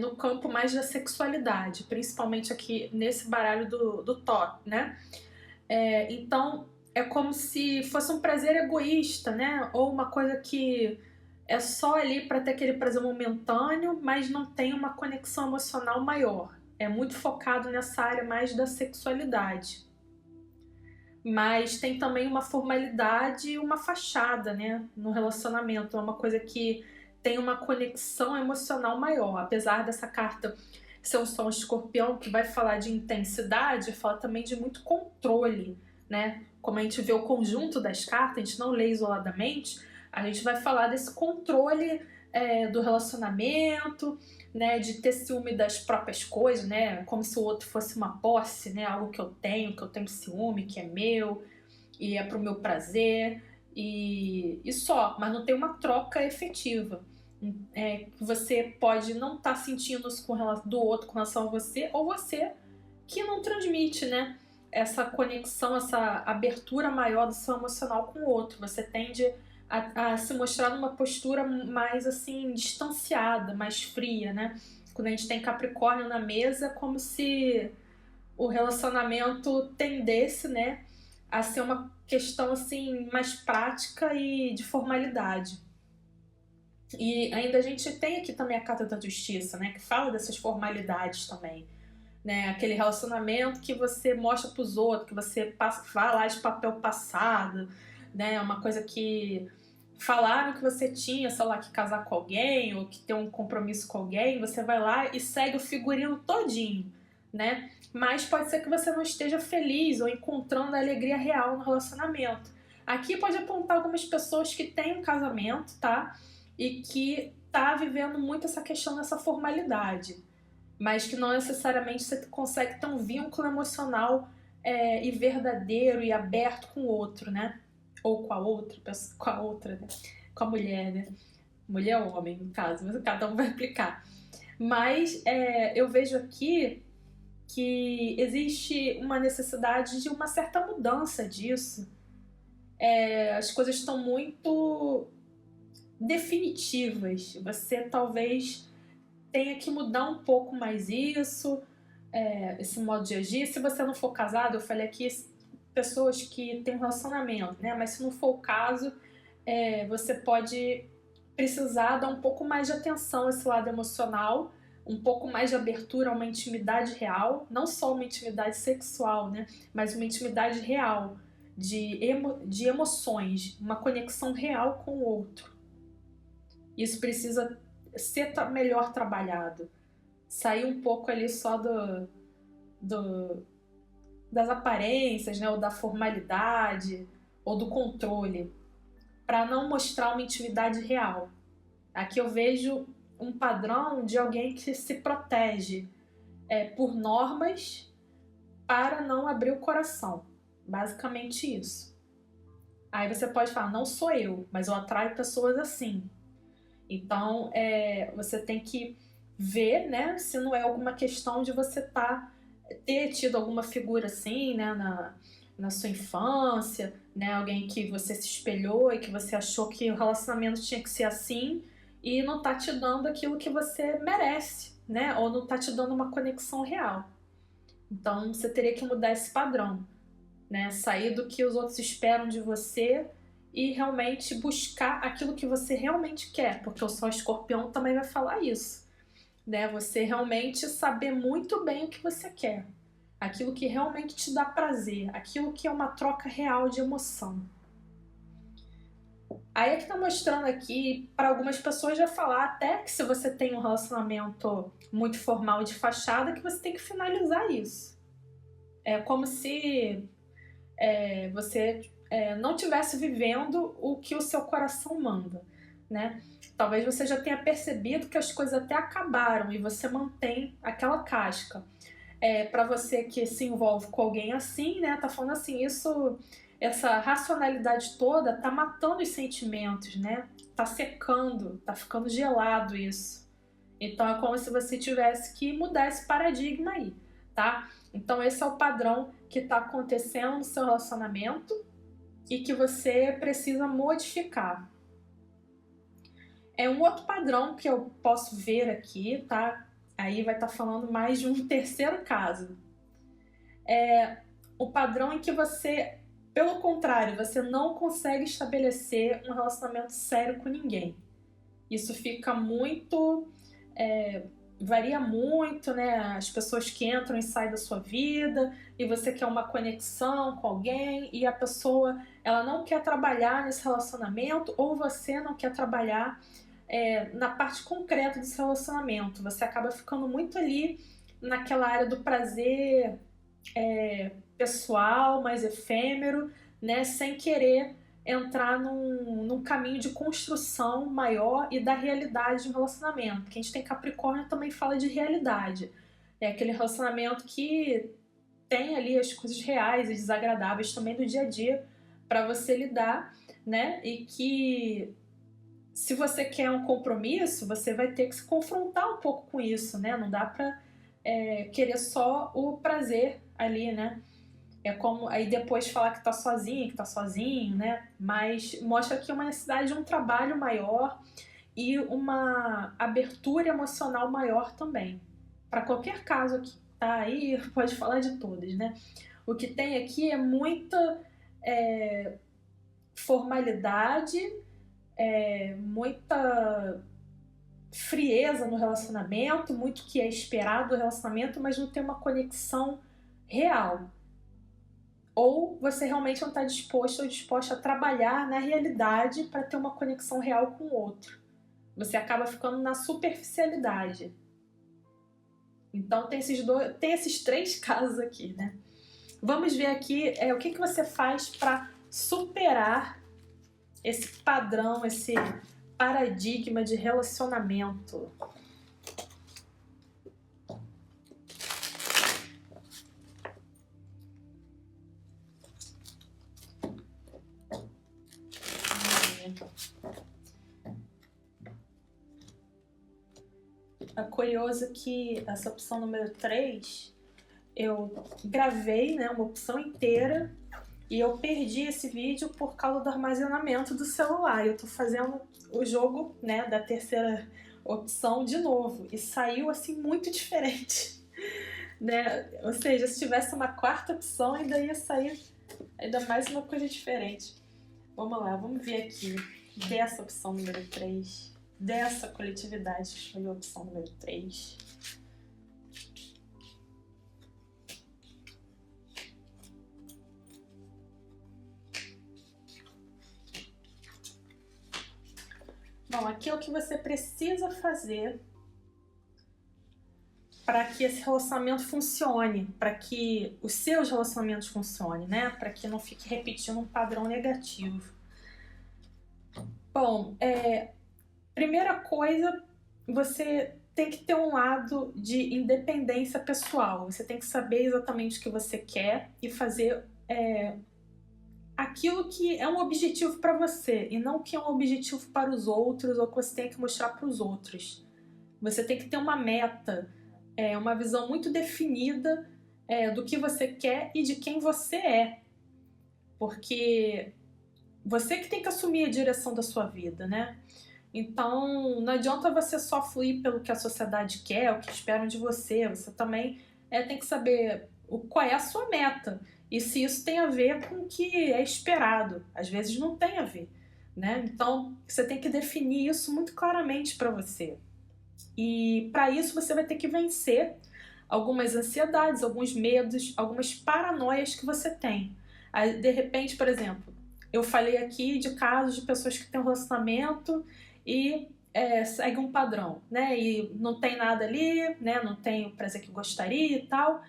no campo mais da sexualidade, principalmente aqui nesse baralho do Thor, né? Então, é como se fosse um prazer egoísta, né? Ou uma coisa que é só ali para ter aquele prazer momentâneo, mas não tem uma conexão emocional maior. É muito focado nessa área mais da sexualidade. Mas tem também uma formalidade e uma fachada, né, no relacionamento. É uma coisa que tem uma conexão emocional maior. Apesar dessa carta ser um som escorpião que vai falar de intensidade, fala também de muito controle, né? Como a gente vê o conjunto das cartas, a gente não lê isoladamente, a gente vai falar desse controle do relacionamento, né, de ter ciúme das próprias coisas, né, como se o outro fosse uma posse, né, algo que eu tenho ciúme, que é meu e é pro meu prazer e só, mas não tem uma troca efetiva. Você pode não estar sentindo isso do outro com relação a você, ou você que não transmite, né, essa conexão, essa abertura maior do seu emocional com o outro. Você tende a se mostrar numa postura mais assim distanciada, mais fria, né? Quando a gente tem Capricórnio na mesa, como se o relacionamento tendesse, né, a ser uma questão assim mais prática e de formalidade. E ainda a gente tem aqui também a Carta da Justiça, né, que fala dessas formalidades também. Né, aquele relacionamento que você mostra para os outros, que você vai lá de papel passado, né, uma coisa que falaram que você tinha, sei lá, que casar com alguém ou que ter um compromisso com alguém, você vai lá e segue o figurino todinho, né? Mas pode ser que você não esteja feliz ou encontrando a alegria real no relacionamento. Aqui pode apontar algumas pessoas que têm um casamento, tá? E que tá vivendo muito essa questão dessa formalidade, mas que não necessariamente você consegue ter um vínculo emocional e verdadeiro e aberto com o outro, né? Ou com a outra, né? Com a mulher, né? Mulher ou homem, no caso, mas cada um vai explicar. Mas eu vejo aqui que existe uma necessidade de uma certa mudança disso. As coisas estão muito definitivas. Você talvez tenha que mudar um pouco mais isso, esse modo de agir. Se você não for casado, eu falei aqui pessoas que têm um relacionamento, né? Mas se não for o caso, você pode precisar dar um pouco mais de atenção a esse lado emocional, um pouco mais de abertura a uma intimidade real, não só uma intimidade sexual, né? Mas uma intimidade real, de emoções, uma conexão real com o outro. Isso precisa ser melhor trabalhado. Sair um pouco ali só das aparências, né, ou da formalidade, ou do controle. para não mostrar uma intimidade real. Aqui eu vejo um padrão de alguém que se protege por normas para não abrir o coração. Basicamente isso. Aí você pode falar, não sou eu, mas eu atraio pessoas assim. Então, você tem que ver, né, se não é alguma questão de você ter tido alguma figura assim, né, na sua infância, né, alguém que você se espelhou e que você achou que o relacionamento tinha que ser assim e não tá te dando aquilo que você merece, né, ou não tá te dando uma conexão real. Então, você teria que mudar esse padrão, né, sair do que os outros esperam de você e realmente buscar aquilo que você realmente quer, porque o Sol Escorpião também vai falar isso, né? Você realmente saber muito bem o que você quer, aquilo que realmente te dá prazer, aquilo que é uma troca real de emoção. Aí é que tá mostrando aqui, para algumas pessoas vai falar até que se você tem um relacionamento muito formal de fachada, que você tem que finalizar isso. É como se você não estivesse vivendo o que o seu coração manda, né? Talvez você já tenha percebido que as coisas até acabaram e você mantém aquela casca. Para você que se envolve com alguém assim, né? Tá falando assim, essa racionalidade toda tá matando os sentimentos, né? Tá secando, tá ficando gelado isso. Então é como se você tivesse que mudar esse paradigma aí, tá? Então esse é o padrão que tá acontecendo no seu relacionamento e que você precisa modificar. Um outro padrão que eu posso ver aqui, tá? Aí vai estar falando mais de um terceiro caso. O padrão em que você, pelo contrário, você não consegue estabelecer um relacionamento sério com ninguém. Isso fica muito... varia muito, né? As pessoas que entram e saem da sua vida e você quer uma conexão com alguém e a pessoa ela não quer trabalhar nesse relacionamento ou você não quer trabalhar na parte concreta desse relacionamento. Você acaba ficando muito ali naquela área do prazer pessoal, mais efêmero, né? Sem querer entrar num caminho de construção maior e da realidade de um relacionamento. Porque a gente tem Capricórnio também fala de realidade. É aquele relacionamento que tem ali as coisas reais e desagradáveis também do dia a dia para você lidar, né? E que se você quer um compromisso, você vai ter que se confrontar um pouco com isso, né? Não dá para querer só o prazer ali, né? É como aí depois falar que tá sozinho, que tá sozinho, né? Mas mostra aqui uma necessidade de um trabalho maior e uma abertura emocional maior também. Para qualquer caso que tá aí, pode falar de todas, né? O que tem aqui é muita formalidade, muita frieza no relacionamento, muito que é esperado do relacionamento, mas não tem uma conexão real. Ou você realmente não está disposto ou disposta a trabalhar na realidade para ter uma conexão real com o outro. Você acaba ficando na superficialidade. Então tem esses três casos aqui, né? Vamos ver aqui o que você faz para superar esse padrão, esse paradigma de relacionamento. É curioso que essa opção número 3, eu gravei, né, uma opção inteira e eu perdi esse vídeo por causa do armazenamento do celular. Eu tô fazendo o jogo, né, da terceira opção de novo e saiu assim muito diferente, né? Ou seja, se tivesse uma quarta opção ainda ia sair ainda mais uma coisa diferente. Vamos lá, vamos ver aqui dessa opção número 3. Dessa coletividade que escolheu a opção número 3. Bom, aqui é o que você precisa fazer para que esse relacionamento funcione, para que os seus relacionamentos funcionem, né? Para que não fique repetindo um padrão negativo. Bom, primeira coisa, você tem que ter um lado de independência pessoal. Você tem que saber exatamente o que você quer e fazer aquilo que é um objetivo para você e não o que é um objetivo para os outros ou que você tem que mostrar para os outros. Você tem que ter uma meta, uma visão muito definida do que você quer e de quem você é. Porque você que tem que assumir a direção da sua vida, né? Então, não adianta você só fluir pelo que a sociedade quer, o que esperam de você. Você também tem que saber qual é a sua meta e se isso tem a ver com o que é esperado. Às vezes não tem a ver, né? Então, você tem que definir isso muito claramente para você. E para isso você vai ter que vencer algumas ansiedades, alguns medos, algumas paranoias que você tem. Aí, de repente, por exemplo, eu falei aqui de casos de pessoas que têm um relacionamento e segue um padrão, né? E não tem nada ali, né? Não tem o prazer que gostaria e tal,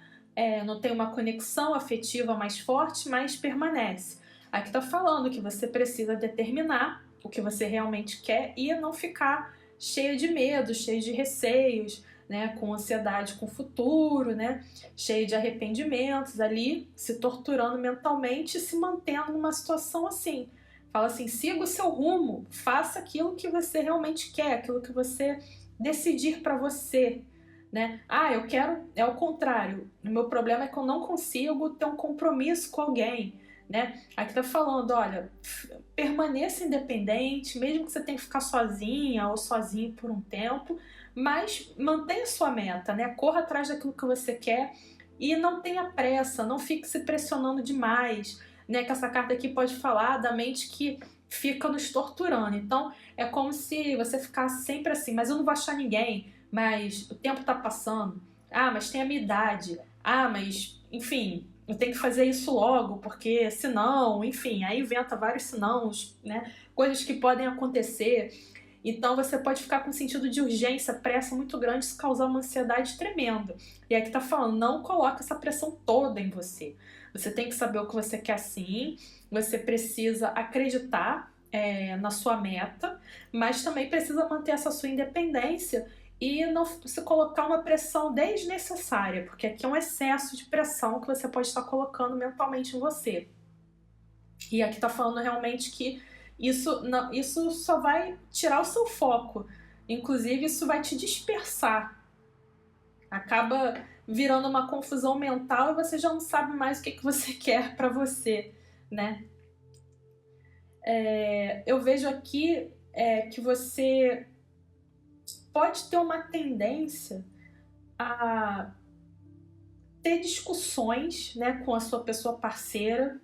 não tem uma conexão afetiva mais forte, mas permanece. Aqui tá falando que você precisa determinar o que você realmente quer e não ficar cheia de medo, cheia de receios, né? Com ansiedade com o futuro, né? Cheia de arrependimentos ali, se torturando mentalmente e se mantendo numa situação assim. Fala assim, siga o seu rumo, faça aquilo que você realmente quer, aquilo que você decidir para você, né? Ah, eu quero, é o contrário, o meu problema é que eu não consigo ter um compromisso com alguém, né? Aqui tá falando, olha, permaneça independente, mesmo que você tenha que ficar sozinha ou sozinho por um tempo, mas mantenha sua meta, né? Corra atrás daquilo que você quer e não tenha pressa, não fique se pressionando demais, né? Que essa carta aqui pode falar da mente que fica nos torturando. Então, é como se você ficasse sempre assim, mas eu não vou achar ninguém, mas o tempo tá passando. Ah, mas tem a minha idade. Ah, mas, enfim, eu tenho que fazer isso logo, porque senão, enfim, aí inventa vários senãos, né? Coisas que podem acontecer. Então você pode ficar com um sentido de urgência, pressa muito grande, isso causar uma ansiedade tremenda. E aqui tá falando, não coloca essa pressão toda em você. Você tem que saber o que você quer sim, você precisa acreditar na sua meta, mas também precisa manter essa sua independência e não se colocar uma pressão desnecessária, porque aqui é um excesso de pressão que você pode estar colocando mentalmente em você. E aqui tá falando realmente que isso só vai tirar o seu foco. Inclusive, isso vai te dispersar. Acaba virando uma confusão mental e você já não sabe mais o que você quer para você, né? Eu vejo aqui que você pode ter uma tendência a ter discussões, né, com a sua pessoa parceira,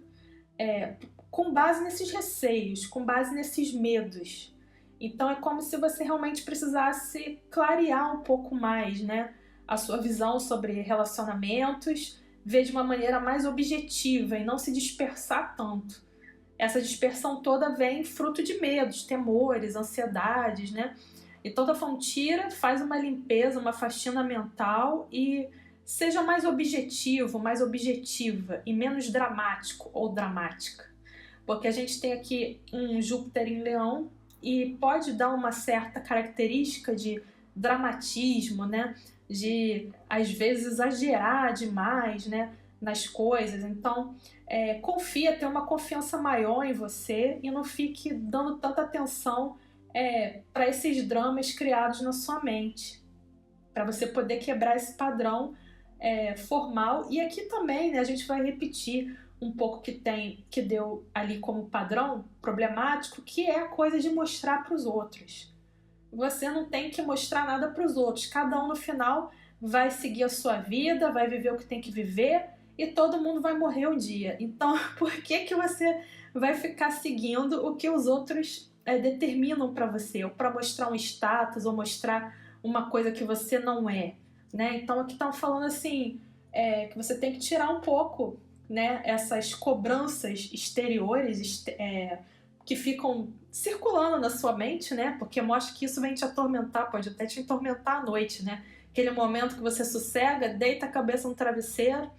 com base nesses receios, com base nesses medos. Então é como se você realmente precisasse clarear um pouco mais, né, a sua visão sobre relacionamentos, ver de uma maneira mais objetiva e não se dispersar tanto. Essa dispersão toda vem fruto de medos, temores, ansiedades, né? Então tá falando, tira, faz uma limpeza, uma faxina mental e seja mais objetivo, mais objetiva e menos dramático ou dramática. Porque a gente tem aqui um Júpiter em Leão e pode dar uma certa característica de dramatismo, né? De, às vezes, exagerar demais, né? Nas coisas. Então, confia, tenha uma confiança maior em você e não fique dando tanta atenção para esses dramas criados na sua mente. Para você poder quebrar esse padrão formal. E aqui também, né, a gente vai repetir um pouco que deu ali como padrão problemático, que é a coisa de mostrar para os outros. Você não tem que mostrar nada para os outros. Cada um no final vai seguir a sua vida, vai viver o que tem que viver e todo mundo vai morrer um dia. Então, por que você vai ficar seguindo o que os outros determinam para você? Ou para mostrar um status, ou mostrar uma coisa que você não é, né? Então, aqui estão falando assim, que você tem que tirar um pouco, né, essas cobranças exteriores que ficam circulando na sua mente, né? Porque mostra que isso vem te atormentar, pode até te atormentar à noite, né? Aquele momento que você sossega, deita a cabeça no travesseiro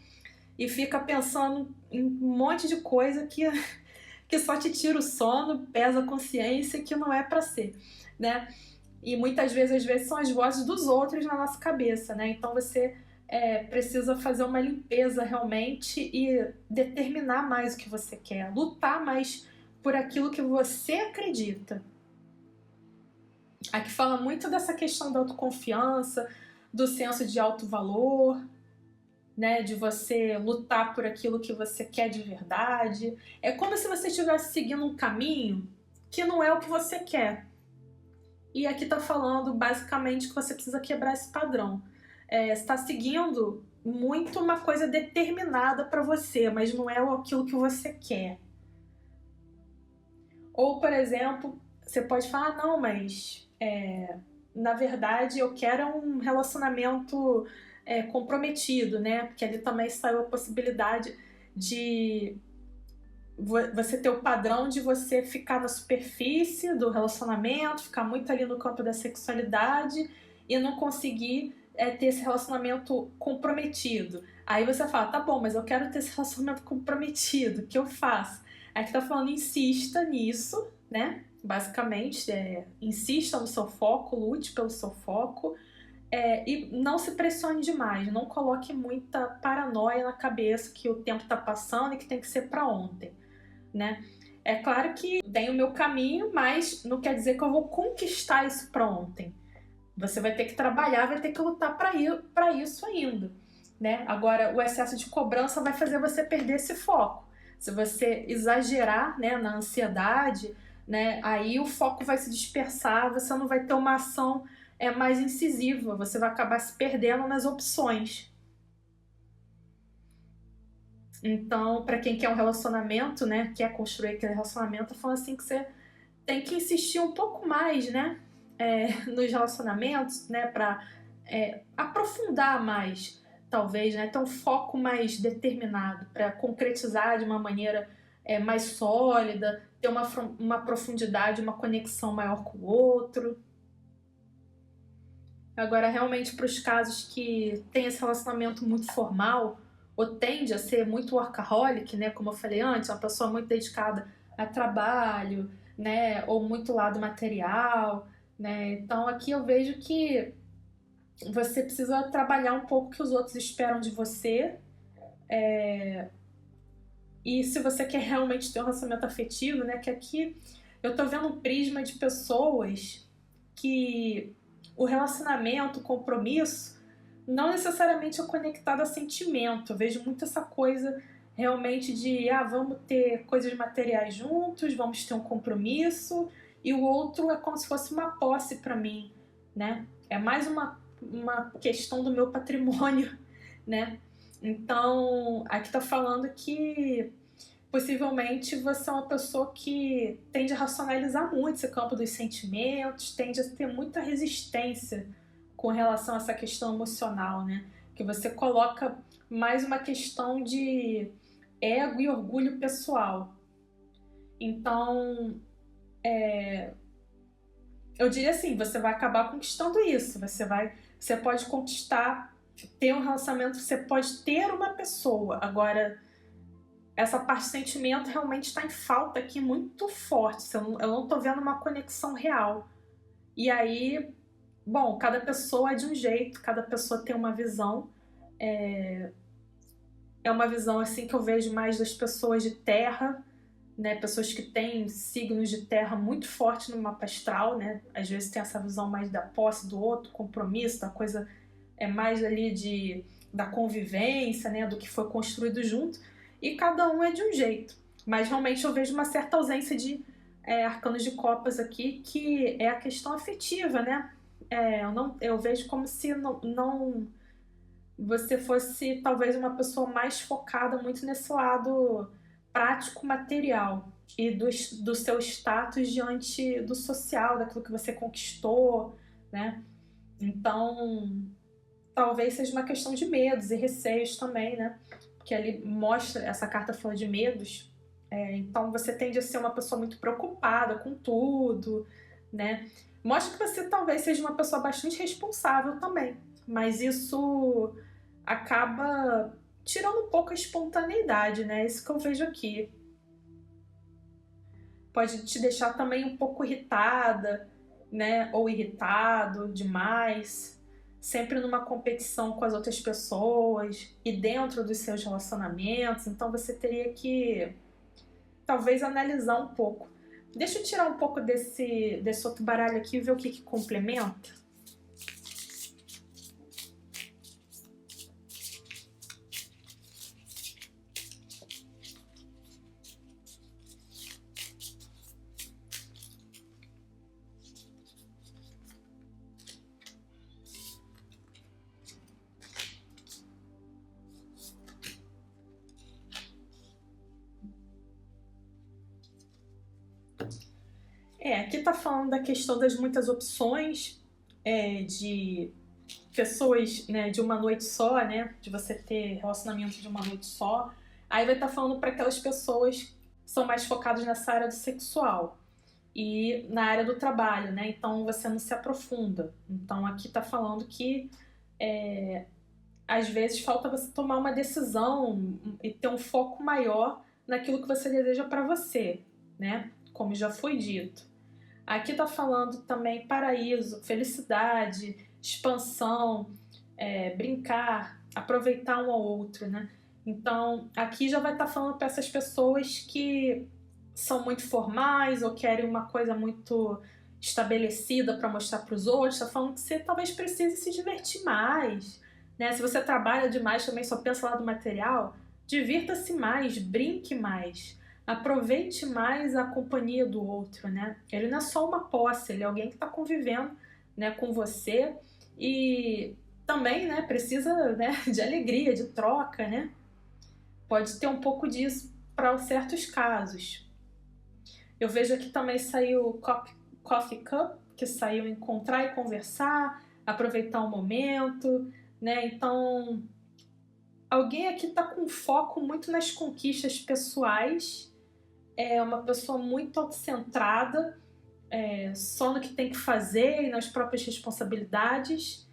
e fica pensando em um monte de coisa que que só te tira o sono, pesa a consciência, que não é para ser, né? E muitas vezes, às vezes, são as vozes dos outros na nossa cabeça, né? Então você precisa fazer uma limpeza realmente e determinar mais o que você quer, lutar mais por aquilo que você acredita. Aqui fala muito dessa questão da autoconfiança, do senso de autovalor, né, de você lutar por aquilo que você quer de verdade. É como se você estivesse seguindo um caminho que não é o que você quer. E aqui tá falando basicamente que você precisa quebrar esse padrão. Você está seguindo muito uma coisa determinada para você, mas não é aquilo que você quer. Ou, por exemplo, você pode falar, não, mas na verdade eu quero um relacionamento comprometido, né? Porque ali também saiu a possibilidade de você ter o padrão de você ficar na superfície do relacionamento, ficar muito ali no campo da sexualidade e não conseguir ter esse relacionamento comprometido. Aí você fala, tá bom, mas eu quero ter esse relacionamento comprometido, o que eu faço? Aqui tá falando, insista nisso, né? Basicamente, insista no seu foco, lute pelo seu foco, e não se pressione demais, não coloque muita paranoia na cabeça que o tempo tá passando e que tem que ser para ontem, né? É claro que tem o meu caminho, mas não quer dizer que eu vou conquistar isso para ontem. Você vai ter que trabalhar, vai ter que lutar para isso ainda, né? Agora, o excesso de cobrança vai fazer você perder esse foco. Se você exagerar, né, na ansiedade, né, aí o foco vai se dispersar, você não vai ter uma ação mais incisiva, você vai acabar se perdendo nas opções. Então, para quem quer um relacionamento, né, quer construir aquele relacionamento, eu falo assim que você tem que insistir um pouco mais, né, nos relacionamentos, né, para aprofundar mais, talvez, né, ter um foco mais determinado para concretizar de uma maneira mais sólida, ter uma profundidade, uma conexão maior com o outro. Agora, realmente, para os casos que tem esse relacionamento muito formal, ou tende a ser muito workaholic, né? Como eu falei antes, uma pessoa muito dedicada a trabalho, né? Ou muito lado material, né? Então, aqui eu vejo que você precisa trabalhar um pouco o que os outros esperam de você. E se você quer realmente ter um relacionamento afetivo, né? Que aqui eu tô vendo um prisma de pessoas que o relacionamento, o compromisso, não necessariamente é conectado a sentimento. Eu vejo muito essa coisa realmente de vamos ter coisas materiais juntos, vamos ter um compromisso, e o outro é como se fosse uma posse para mim, né? É mais uma questão do meu patrimônio, né? Então, aqui tá falando que possivelmente você é uma pessoa que tende a racionalizar muito esse campo dos sentimentos, tende a ter muita resistência com relação a essa questão emocional, né? Que você coloca mais uma questão de ego e orgulho pessoal. Então, eu diria assim, você vai acabar conquistando isso. Você pode conquistar, ter um relacionamento, você pode ter uma pessoa. Agora, essa parte de sentimento realmente está em falta aqui muito forte. Eu não tô vendo uma conexão real. E aí, bom, cada pessoa é de um jeito, cada pessoa tem uma visão. É uma visão assim que eu vejo mais das pessoas de terra, né? Pessoas que têm signos de terra muito forte no mapa astral, né? Às vezes tem essa visão mais da posse do outro, compromisso, da coisa mais ali da convivência, né? Do que foi construído junto. E cada um é de um jeito. Mas realmente eu vejo uma certa ausência de arcanos de copas aqui, que é a questão afetiva, né? Eu vejo como se não você fosse talvez uma pessoa mais focada muito nesse lado prático, material e do seu status diante do social, daquilo que você conquistou, né? Então, talvez seja uma questão de medos e receios também, né? Porque ali mostra, essa carta fala de medos, então você tende a ser uma pessoa muito preocupada com tudo, né? Mostra que você talvez seja uma pessoa bastante responsável também, mas isso acaba tirando um pouco a espontaneidade, né? Isso que eu vejo aqui. pode te deixar também um pouco irritada, né? Ou irritado demais, sempre numa competição com as outras pessoas e dentro dos seus relacionamentos. Então você teria que talvez analisar um pouco. Deixa eu tirar um pouco desse outro baralho aqui e ver o que complementa. Aqui tá falando da questão das muitas opções, de pessoas, né, de uma noite só, né, de você ter relacionamento de uma noite só. Aí vai estar falando para aquelas pessoas que são mais focadas nessa área do sexual e na área do trabalho, né, então você não se aprofunda. Então aqui tá falando que às vezes falta você tomar uma decisão e ter um foco maior naquilo que você deseja para você, né, como já foi dito. Aqui tá falando também paraíso, felicidade, expansão, brincar, aproveitar um ao outro, né? Então, aqui já vai estar falando para essas pessoas que são muito formais ou querem uma coisa muito estabelecida para mostrar para os outros. Tá falando que você talvez precise se divertir mais, né? Se você trabalha demais, também só pensa lá do material, divirta-se mais, brinque mais. Aproveite mais a companhia do outro, né? Ele não é só uma posse, ele é alguém que está convivendo, né, com você e também, né, precisa, né, de alegria, de troca, né? Pode ter um pouco disso para certos casos. Eu vejo aqui também saiu Coffee Cup, que saiu encontrar e conversar, aproveitar um momento, né? Então, alguém aqui está com foco muito nas conquistas pessoais. É uma pessoa muito autocentrada, só no que tem que fazer e nas próprias responsabilidades,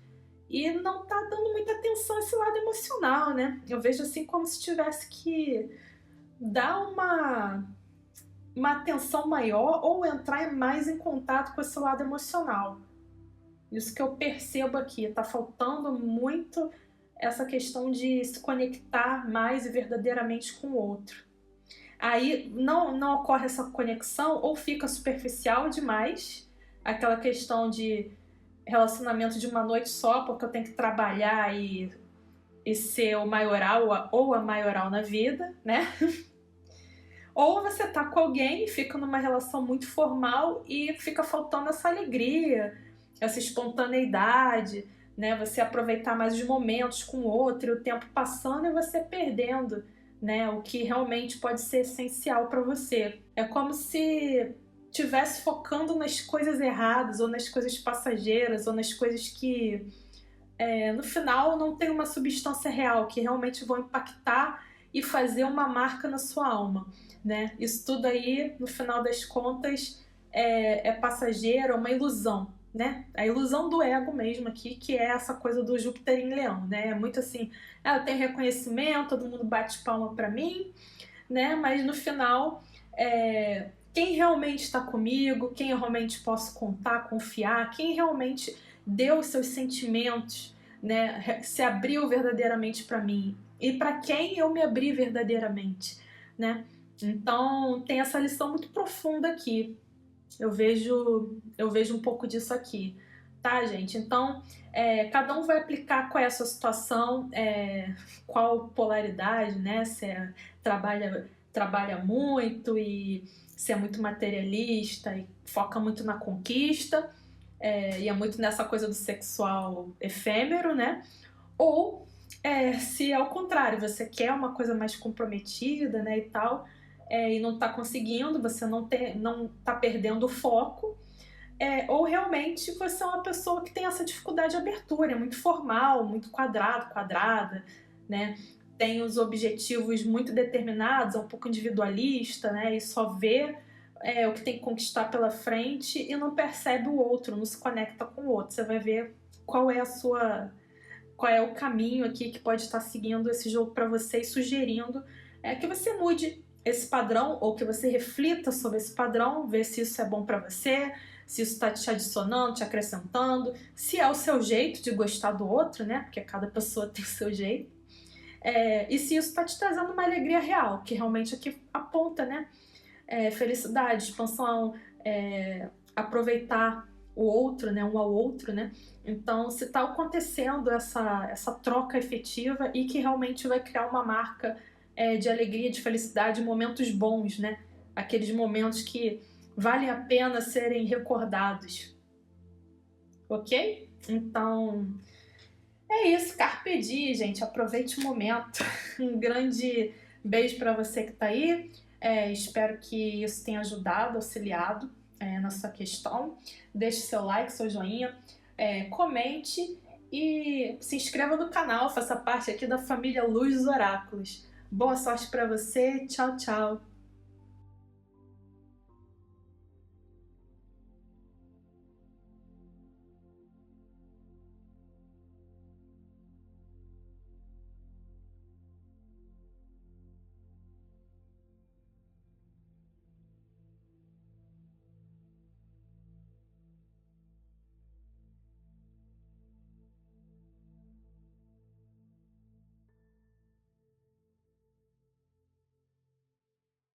e não tá dando muita atenção a esse lado emocional, né? Eu vejo assim como se tivesse que dar uma atenção maior ou entrar mais em contato com esse lado emocional. Isso que eu percebo aqui, tá faltando muito essa questão de se conectar mais e verdadeiramente com o outro. Aí não ocorre essa conexão ou fica superficial demais, aquela questão de relacionamento de uma noite só, porque eu tenho que trabalhar e ser o maioral ou a maioral na vida, né? Ou você tá com alguém e fica numa relação muito formal e fica faltando essa alegria, essa espontaneidade, né? Você aproveitar mais os momentos com o outro, e o tempo passando e você perdendo, né, o que realmente pode ser essencial para você. É como se estivesse focando nas coisas erradas, ou nas coisas passageiras, ou nas coisas que no final não tem uma substância real, que realmente vão impactar e fazer uma marca na sua alma, né? Isso tudo aí, no final das contas, é passageiro, é uma ilusão, né? A ilusão do ego mesmo aqui, que é essa coisa do Júpiter em Leão, né? É muito assim, eu tenho reconhecimento, todo mundo bate palma pra mim, né? Mas no final, quem realmente está comigo, quem eu realmente posso contar, confiar, quem realmente deu os seus sentimentos, né? Se abriu verdadeiramente para mim e para quem eu me abri verdadeiramente, né? Então tem essa lição muito profunda aqui. Eu vejo um pouco disso aqui, tá, gente? Então, cada um vai aplicar qual é a sua situação, qual polaridade, né? Se trabalha muito e se é muito materialista e foca muito na conquista, e é muito nessa coisa do sexual efêmero, né? Ou se é o contrário, você quer uma coisa mais comprometida, né, e tal, e não tá conseguindo, você não tá perdendo o foco, ou realmente você é uma pessoa que tem essa dificuldade de abertura, é muito formal, muito quadrada, né? Tem os objetivos muito determinados, é um pouco individualista, né? E só vê o que tem que conquistar pela frente e não percebe o outro, não se conecta com o outro. Você vai ver qual é o caminho aqui que pode estar seguindo esse jogo para você e sugerindo que você mude esse padrão, ou que você reflita sobre esse padrão, ver se isso é bom para você, se isso está te adicionando, te acrescentando, se é o seu jeito de gostar do outro, né? Porque cada pessoa tem o seu jeito. E se isso está te trazendo uma alegria real, que realmente aqui aponta, né? Felicidade, expansão, aproveitar o outro, né? Um ao outro, né? Então, se está acontecendo essa troca efetiva e que realmente vai criar uma marca de alegria, de felicidade, momentos bons, né? Aqueles momentos que valem a pena serem recordados. Ok? Então, é isso. Carpe diem, gente. Aproveite o momento. Um grande beijo para você que está aí. Espero que isso tenha ajudado, auxiliado na sua questão. Deixe seu like, seu joinha, comente e se inscreva no canal. Faça parte aqui da família Luz dos Oráculos. Boa sorte para você. Tchau, tchau.